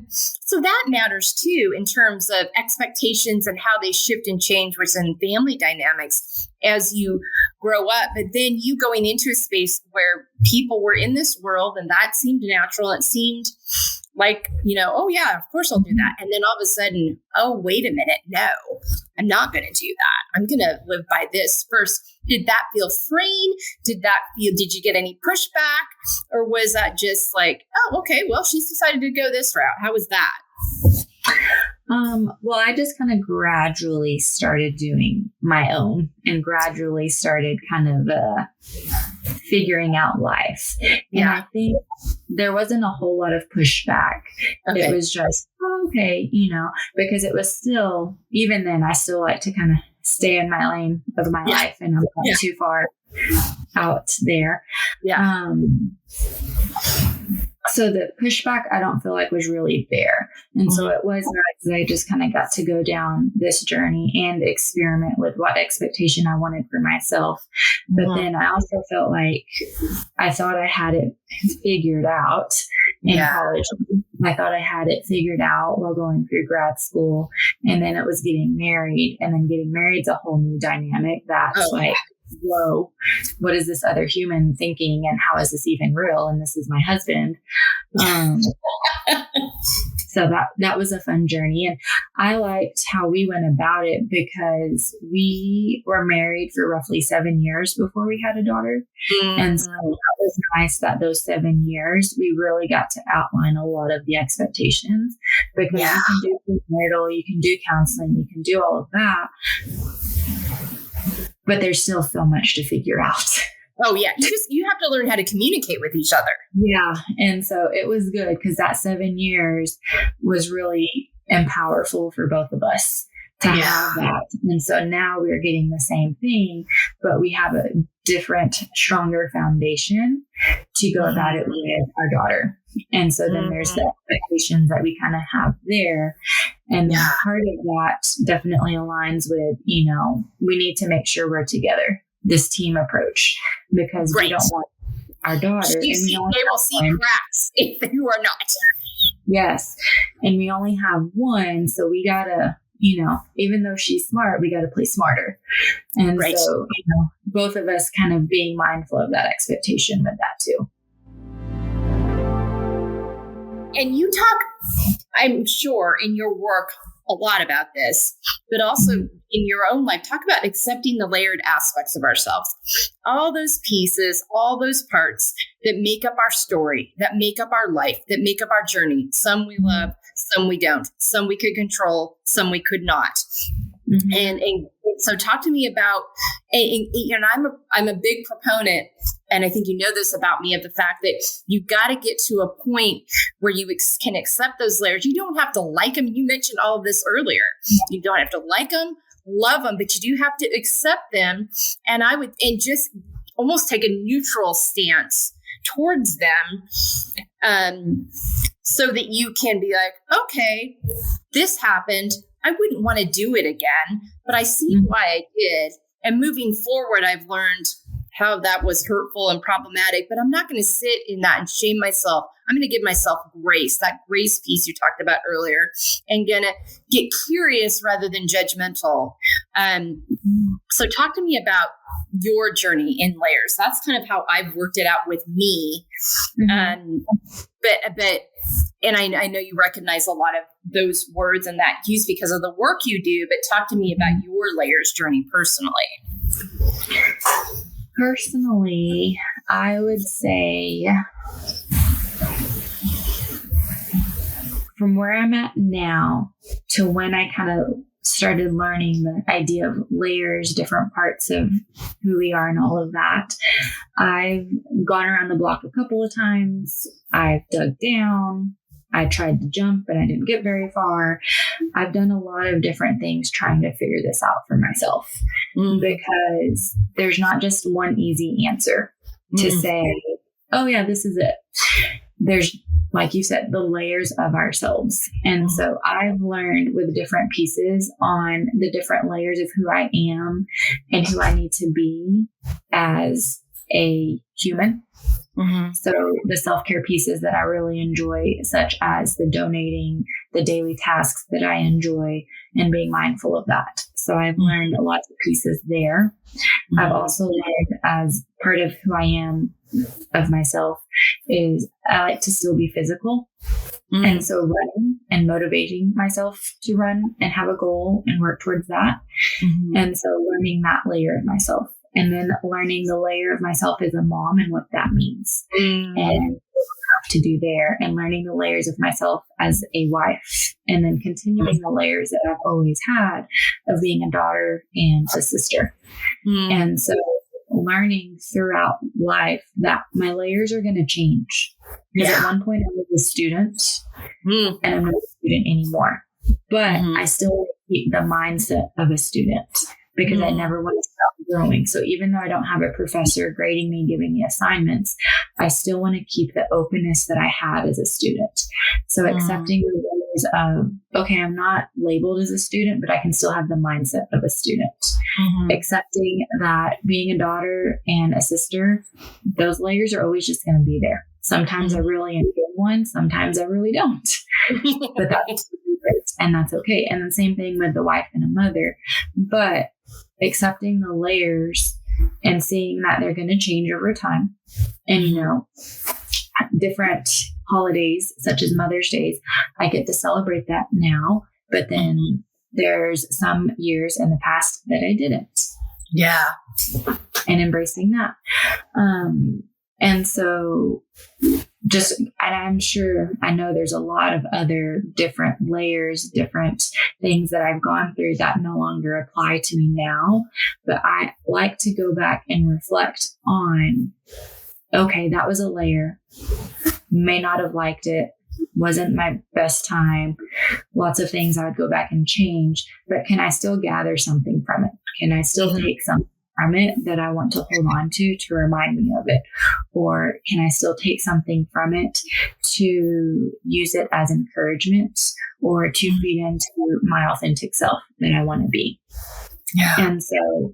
So that matters too, in terms of expectations and how they shift and change within family dynamics as you grow up. But then you going into a space where people were in this world, and that seemed natural. It seemed like, oh yeah, of course I'll do that. And then all of a sudden, oh, wait a minute. No, I'm not going to do that. I'm going to live by this first. Did that feel freeing? Did you get any pushback? Or was that just like, oh, okay, well, she's decided to go this route. How was that? Well, I just kind of gradually started doing my own and gradually started kind of figuring out life. And I think there wasn't a whole lot of pushback. Okay. It was just, okay, because it was still, even then, I still like to kind of stay in my lane of my life, and I'm not too far out there. Yeah. So the pushback, I don't feel like was really there. And so it was nice that I just kind of got to go down this journey and experiment with what expectation I wanted for myself. But then I also felt like I thought I had it figured out in college. I thought I had it figured out while going through grad school. And then it was getting married, and then getting married is a whole new dynamic that's whoa, what is this other human thinking, and how is this even real? And this is my husband. So that was a fun journey. And I liked how we went about it because we were married for roughly 7 years before we had a daughter. And so that was nice that those 7 years, we really got to outline a lot of the expectations, because you can do premarital, you can do counseling, you can do all of that, but there's still so much to figure out. Oh yeah. You have to learn how to communicate with each other. Yeah. And so it was good because that 7 years was really powerful for both of us to have that. And so now we're getting the same thing, but we have a different, stronger foundation to go about it with our daughter. And so then there's the expectations that we kind of have there. And part of that definitely aligns with, we need to make sure we're together, this team approach, because we don't want our daughter. They will see cracks if you are not. Yes. And we only have one. So we got to, even though she's smart, we got to play smarter. And so, both of us kind of being mindful of that expectation with that too. And you talk, I'm sure, in your work a lot about this, but also in your own life, talk about accepting the layered aspects of ourselves. All those pieces, all those parts that make up our story, that make up our life, that make up our journey. Some we love, some we don't. Some we could control, some we could not. And so talk to me about, and I'm a big proponent, and I think you know this about me, of the fact that you got to get to a point where you can accept those layers. You don't have to like them. You mentioned all of this earlier. You don't have to like them, love them, but you do have to accept them. And just almost take a neutral stance towards them, so that you can be like, okay, this happened. I wouldn't want to do it again, but I see why I did. And moving forward, I've learned how that was hurtful and problematic, but I'm not going to sit in that and shame myself. I'm going to give myself grace, that grace piece you talked about earlier, and going to get curious rather than judgmental. So talk to me about your journey in layers. That's kind of how I've worked it out with me. And I know you recognize a lot of those words and that use because of the work you do, but talk to me about your layers journey personally. Personally, I would say from where I'm at now to when I kind of started learning the idea of layers, different parts of who we are and all of that, I've gone around the block a couple of times. I've dug down. I tried to jump, but I didn't get very far. I've done a lot of different things trying to figure this out for myself, because there's not just one easy answer to say, oh yeah, this is it. There's, like you said, the layers of ourselves. And so I've learned with different pieces on the different layers of who I am and who I need to be as a human. Mm-hmm. So the self-care pieces that I really enjoy, such as the donating, the daily tasks that I enjoy, and being mindful of that. So I've learned a lot of pieces there. Mm-hmm. I've also learned, as part of who I am of myself, is I like to still be physical. Mm-hmm. And so running and motivating myself to run and have a goal and work towards that. Mm-hmm. And so learning that layer of myself. And then learning the layer of myself as a mom and what that means. Mm-hmm. And what to do there, and learning the layers of myself as a wife, and then continuing the layers that I've always had of being a daughter and a sister. Mm-hmm. And so learning throughout life that my layers are going to change. Because at one point I was a student, and I'm not a student anymore. But I still keep the mindset of a student, because I never want to stop growing. So even though I don't have a professor grading me, giving me assignments, I still want to keep the openness that I had as a student. So accepting the layers of, okay, I'm not labeled as a student, but I can still have the mindset of a student. Mm-hmm. Accepting that being a daughter and a sister, those layers are always just going to be there. Sometimes I really enjoy one, sometimes I really don't. But that's and that's okay. And the same thing with the wife and a mother. But accepting the layers and seeing that they're going to change over time. And, you know, different holidays, such as Mother's Days, I get to celebrate that now. But then there's some years in the past that I didn't. Yeah. And embracing that. And so and I'm sure, I know there's a lot of other different layers, different things that I've gone through that no longer apply to me now. But I like to go back and reflect on, okay, that was a layer. May not have liked it. Wasn't my best time. Lots of things I would go back and change. But can I still gather something from it? Can I still take something from it that I want to hold on to remind me of it? Or can I still take something from it to use it as encouragement, or to feed into my authentic self that I want to be? Yeah. And so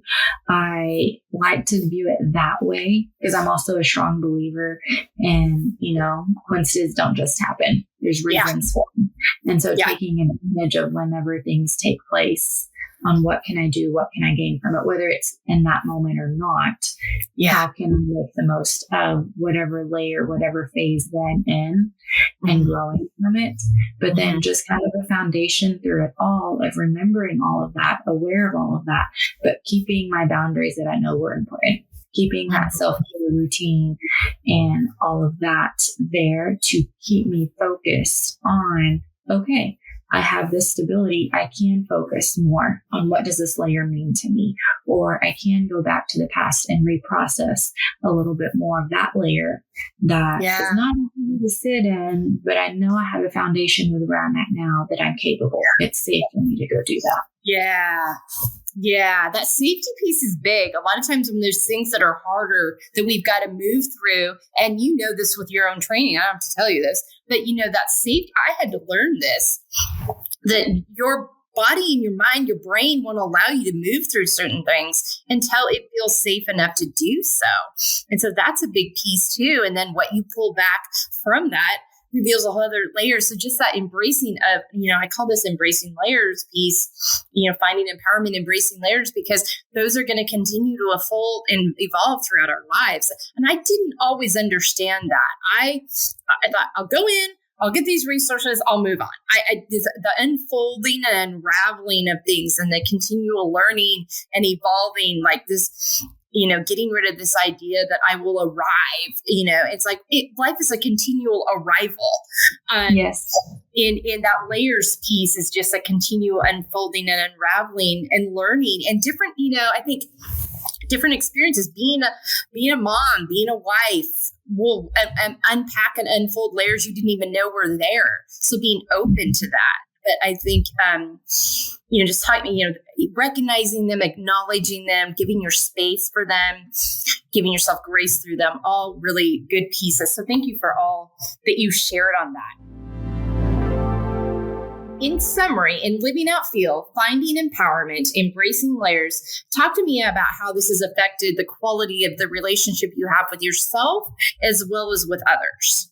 I like to view it that way, because I'm also a strong believer in, you know, coincidences don't just happen. There's reasons for them. And so taking an image of whenever things take place, on what can I do? What can I gain from it? Whether it's in that moment or not, how can I make the most of whatever layer, whatever phase then in, and growing from it? But then just kind of a foundation through it all of remembering all of that, aware of all of that, but keeping my boundaries that I know were important. Keeping that self-care routine and all of that there to keep me focused on, okay, I have this stability. I can focus more on what does this layer mean to me, or I can go back to the past and reprocess a little bit more of that layer that is not easy to sit in, but I know I have a foundation with where I'm at now that I'm capable. It's safe for me to go do that. Yeah. Yeah, that safety piece is big. A lot of times when there's things that are harder that we've got to move through, and you know this with your own training, I don't have to tell you this, but you know that safety, I had to learn this, that your body and your mind, your brain won't allow you to move through certain things until it feels safe enough to do so. And so that's a big piece too. And then what you pull back from that reveals a whole other layer. So just that embracing of, you know, I call this embracing layers piece, you know, finding empowerment, embracing layers, because those are going to continue to unfold and evolve throughout our lives. And I didn't always understand that. I thought I'll go in, I'll get these resources, I'll move on. The unfolding and unraveling of things and the continual learning and evolving, like this, you know, getting rid of this idea that I will arrive, you know, it's like life is a continual arrival. Yes. In that layers piece is just a continual unfolding and unraveling and learning and different, you know, I think different experiences, being a mom, being a wife will unpack and unfold layers you didn't even know were there. So being open to that. But I think, you know, just recognizing them, acknowledging them, giving your space for them, giving yourself grace through them, all really good pieces. So thank you for all that you shared on that. in summary, in living out F.E.E.L, finding empowerment, embracing layers, talk to me about how this has affected the quality of the relationship you have with yourself as well as with others.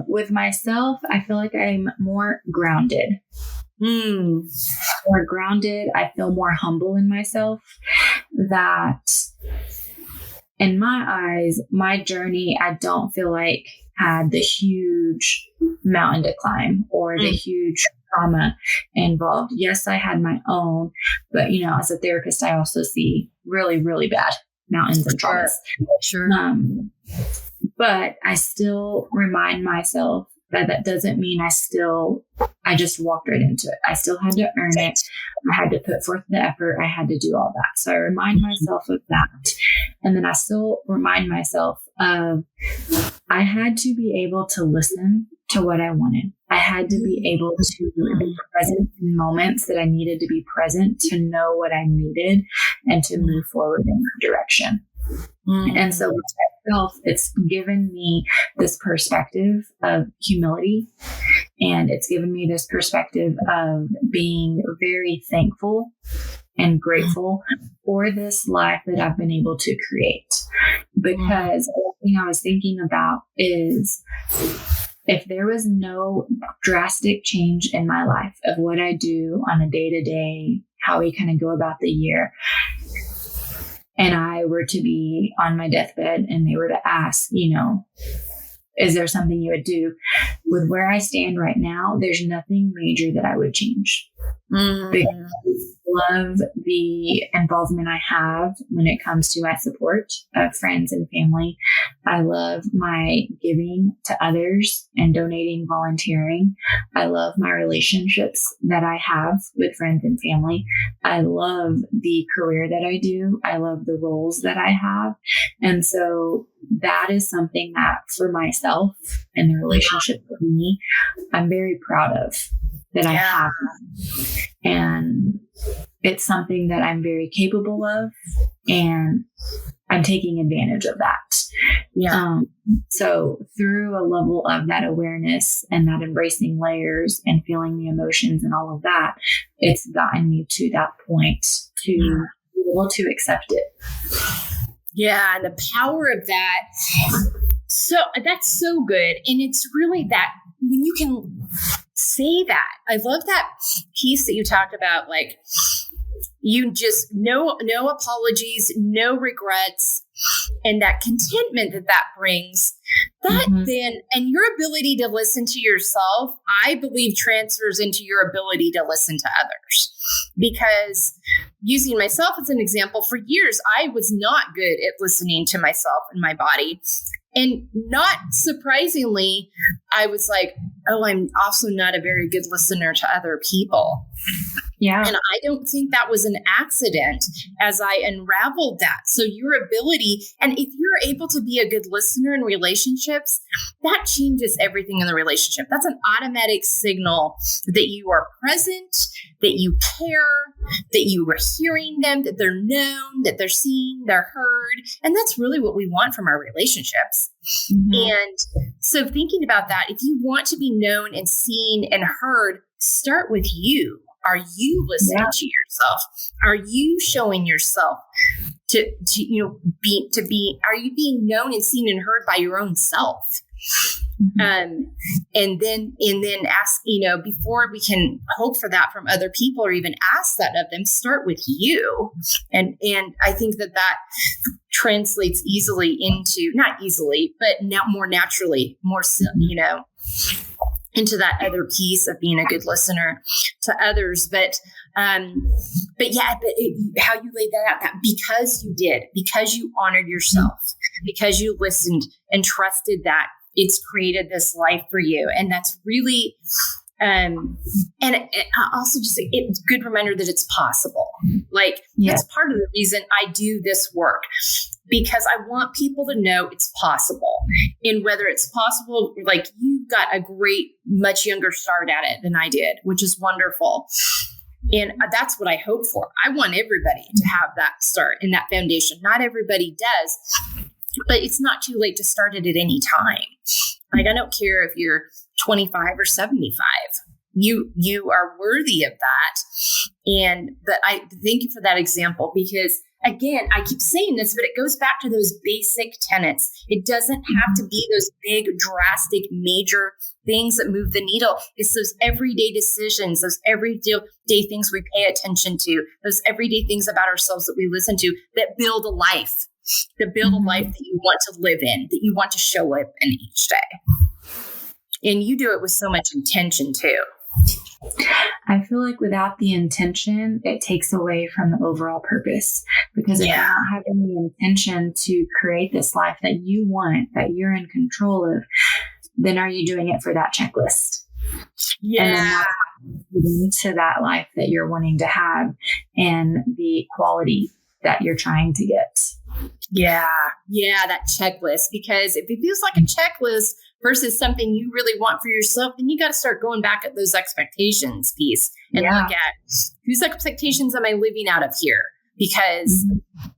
With myself, I feel like I'm more grounded. More grounded. I feel more humble in myself. That in my eyes, my journey, I don't feel like had the huge mountain to climb or the huge trauma involved. Yes, I had my own, but as a therapist, I also see really, really bad mountains and traumas. Sure. But I still remind myself that doesn't mean I just walked right into it. I still had to earn it. I had to put forth the effort. I had to do all that. So I remind myself of that. And then I still remind myself of I had to be able to listen to what I wanted. I had to be able to be present in moments that I needed to be present to know what I needed and to move forward in that direction. And so with myself, it's given me this perspective of humility, and it's given me this perspective of being very thankful and grateful for this life that I've been able to create. Because the thing I was thinking about is if there was no drastic change in my life of what I do on a day-to-day, how we kind of go about the year, and I were to be on my deathbed and they were to ask, is there something you would do? With where I stand right now, there's nothing major that I would change. Because I love the involvement I have when it comes to my support of friends and family. I love my giving to others and donating, volunteering. I love my relationships that I have with friends and family. I love the career that I do. I love the roles that I have. And so that is something that for myself and the relationship with me, I'm very proud of that I have. And it's something that I'm very capable of, and I'm taking advantage of that. So through a level of that awareness and that embracing layers and feeling the emotions and all of that, it's gotten me to that point to be able to accept it. Yeah, and the power of that. So that's so good. And it's really that when you can say that, I love that piece that you talked about, like you just no apologies, no regrets, and that contentment that brings, that then, and your ability to listen to yourself, I believe transfers into your ability to listen to others. Because using myself as an example, for years, I was not good at listening to myself and my body. And not surprisingly, I was like, oh, I'm also not a very good listener to other people. Yeah. And I don't think that was an accident as I unraveled that. So your ability, and if you're able to be a good listener in relationships, that changes everything in the relationship. That's an automatic signal that you are present, that you care, that you are hearing them, that they're known, that they're seen, they're heard. And that's really what we want from our relationships. And so thinking about that, if you want to be known and seen and heard, start with you. Are you listening to yourself? Are you showing yourself to be, are you being known and seen and heard by your own self? And then ask, before we can hope for that from other people or even ask that of them, start with you. And I think that translates easily into, not easily, but now more naturally, into that other piece of being a good listener to others. But how you laid that out, that because you honored yourself, because you listened and trusted that it's created this life for you. And that's really, also just it's a good reminder that it's possible. That's part of the reason I do this work, because I want people to know it's possible. And whether it's possible, like you got a great, much younger start at it than I did, which is wonderful. And that's what I hope for. I want everybody to have that start and that foundation. Not everybody does, but it's not too late to start it at any time. Like, I don't care if you're 25 or 75. You are worthy of that. And I thank you for that example, because again, I keep saying this, but it goes back to those basic tenets. It doesn't have to be those big, drastic, major things that move the needle. It's those everyday decisions, those everyday things we pay attention to, those everyday things about ourselves that we listen to that build a life, a life that you want to live in, that you want to show up in each day. And you do it with so much intention too. I feel like without the intention, it takes away from the overall purpose, because if you're not having the intention to create this life that you want, that you're in control of, then are you doing it for that checklist? Yeah. And then that's leading to that life that you're wanting to have and the quality that you're trying to get. Yeah. Yeah. That checklist, because if it feels like a checklist versus something you really want for yourself, then you got to start going back at those expectations piece and look at whose expectations am I living out of here, because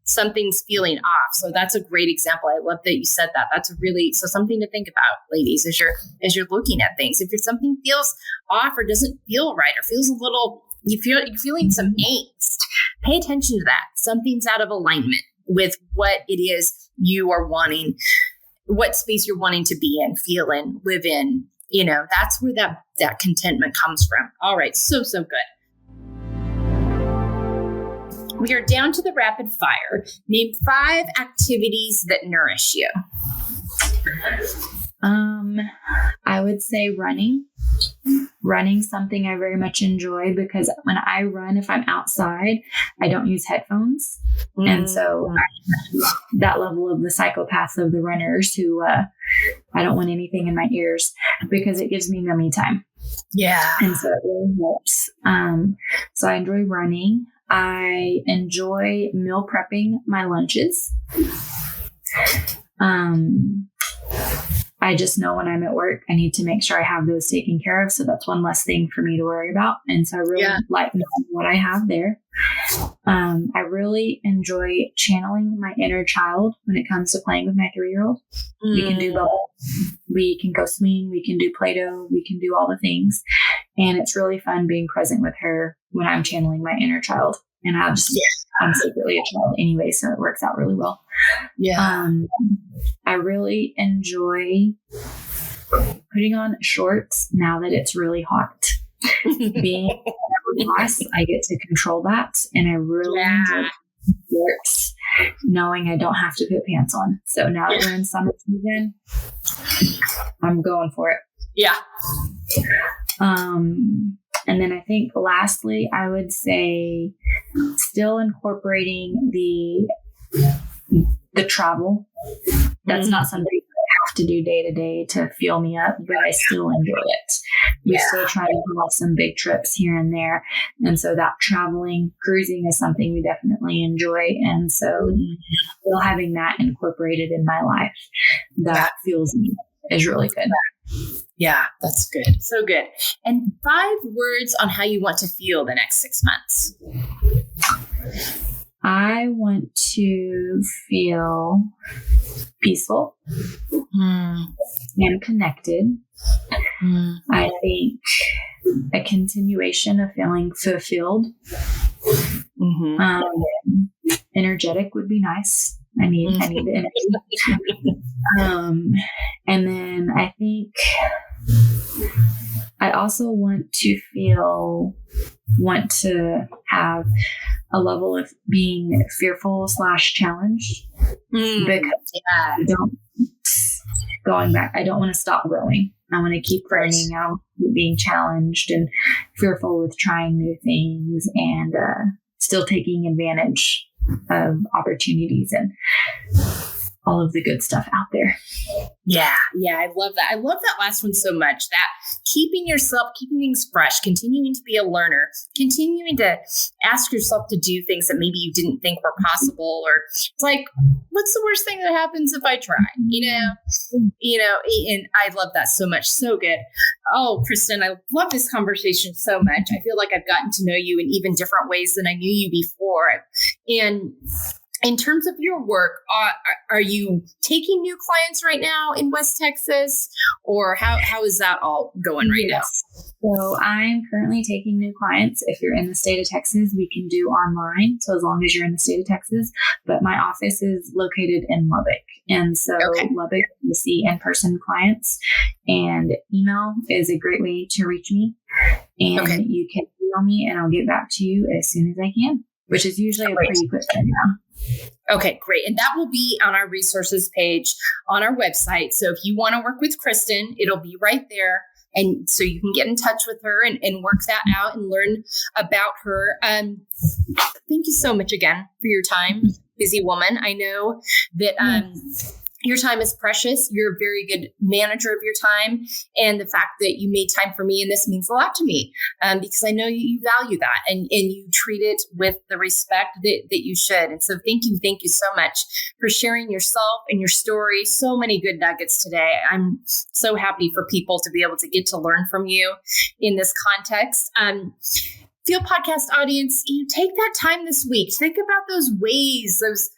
something's feeling off. So that's a great example. I love that you said that. That's really, so something to think about, ladies, as you're looking at things. If something feels off or doesn't feel right or feels a little, you're feeling some angst, pay attention to that. Something's out of alignment with what it is you are wanting, what space you're wanting to be in, feel in, live in. That's where that contentment comes from. All right. So good. We are down to the rapid fire. Name 5 activities that nourish you. I would say running. Running's something I very much enjoy, because when I run, if I'm outside, I don't use headphones. And so that level of the psychopaths of the runners who I don't want anything in my ears, because it gives me no me time. Yeah. And so it really helps. So I enjoy running. I enjoy meal prepping my lunches. I just know when I'm at work, I need to make sure I have those taken care of. So that's one less thing for me to worry about. And so I really like knowing what I have there. I really enjoy channeling my inner child when it comes to playing with my 3-year-old. We can do bubbles. We can go swing. We can do Play-Doh. We can do all the things. And it's really fun being present with her when I'm channeling my inner child. And I'm secretly a child anyway, so it works out really well. Yeah. I really enjoy putting on shorts now that it's really hot. Being a boss, I get to control that, and I really enjoy shorts, knowing I don't have to put pants on. So now that we're in summer season, I'm going for it. Yeah. And then I think lastly, I would say still incorporating the travel. That's not something I have to do day to day to fuel me up, but I still enjoy it. We still try to go off some big trips here and there. And so that traveling, cruising is something we definitely enjoy. And so still having that incorporated in my life that fuels me is really good. Yeah, that's good. So good. And 5 words on how you want to feel the next 6 months. I want to feel peaceful and connected. I think a continuation of feeling fulfilled. Energetic would be nice. I need the energy. And then I think I also want to have a level of being fearful / challenged, because I don't want to stop growing. I want to keep learning. I want to keep being challenged and fearful with trying new things, and still taking advantage of opportunities and all of the good stuff out there. Yeah. I love that. I love that last one so much. That keeping things fresh, continuing to be a learner, continuing to ask yourself to do things that maybe you didn't think were possible, or it's like, what's the worst thing that happens if I try? And I love that so much. So good. Oh, Kristin, I love this conversation so much. I feel like I've gotten to know you in even different ways than I knew you before. And in terms of your work, are you taking new clients right now in West Texas, or how is that all going right now? So I'm currently taking new clients. If you're in the state of Texas, we can do online. So as long as you're in the state of Texas, but my office is located in Lubbock. And so Lubbock, you see in-person clients, and email is a great way to reach me. And you can email me and I'll get back to you as soon as I can, which is usually a pretty quick turnaround. Okay, great. And that will be on our resources page on our website. So if you want to work with Kristin, it'll be right there. And so you can get in touch with her and work that out and learn about her. Thank you so much again for your time, busy woman. I know that your time is precious. You're a very good manager of your time. And the fact that you made time for me, and this means a lot to me, because I know you value that and you treat it with the respect that you should. And so thank you so much for sharing yourself and your story. So many good nuggets today. I'm so happy for people to be able to get to learn from you in this context. F.E.E.L podcast audience, you take that time this week. Think about those ways, those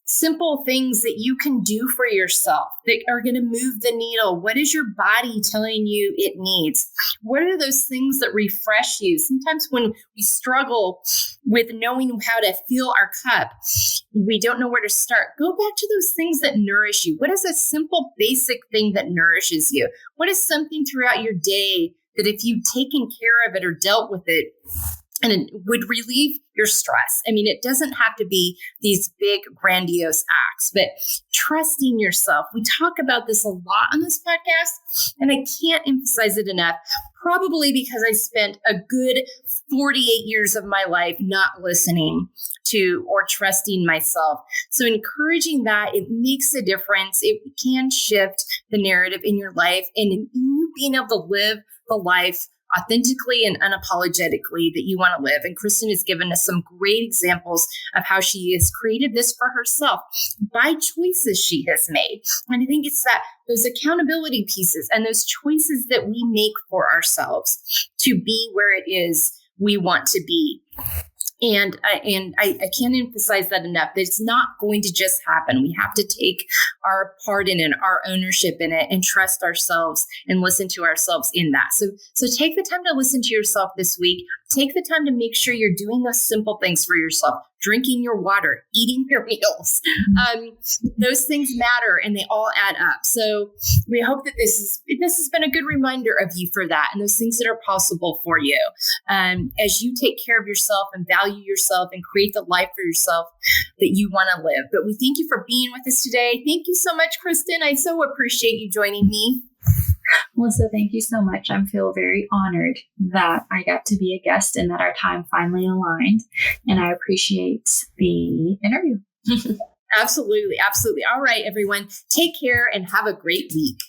simple things that you can do for yourself that are going to move the needle. What is your body telling you it needs? What are those things that refresh you? Sometimes when we struggle with knowing how to fill our cup, we don't know where to start. Go back to those things that nourish you. What is a simple, basic thing that nourishes you? What is something throughout your day that if you've taken care of it or dealt with it, and it would relieve your stress? I mean, it doesn't have to be these big, grandiose acts, but trusting yourself. We talk about this a lot on this podcast, and I can't emphasize it enough, probably because I spent a good 48 years of my life not listening to or trusting myself. So encouraging that, it makes a difference. It can shift the narrative in your life, and you being able to live the life authentically and unapologetically that you want to live. And Kristin has given us some great examples of how she has created this for herself by choices she has made. And I think it's that those accountability pieces and those choices that we make for ourselves to be where it is we want to be. And I can't emphasize that enough, that it's not going to just happen. We have to take our part in it, our ownership in it, and trust ourselves and listen to ourselves in that. So take the time to listen to yourself this week. Take the time to make sure you're doing those simple things for yourself. Drinking your water, eating your meals. Those things matter and they all add up. So we hope that this has been a good reminder of you for that and those things that are possible for you as you take care of yourself and value yourself and create the life for yourself that you want to live. But we thank you for being with us today. Thank you so much, Kristin. I so appreciate you joining me. Melissa, thank you so much. I feel very honored that I got to be a guest and that our time finally aligned. And I appreciate the interview. Absolutely. Absolutely. All right, everyone. Take care and have a great week.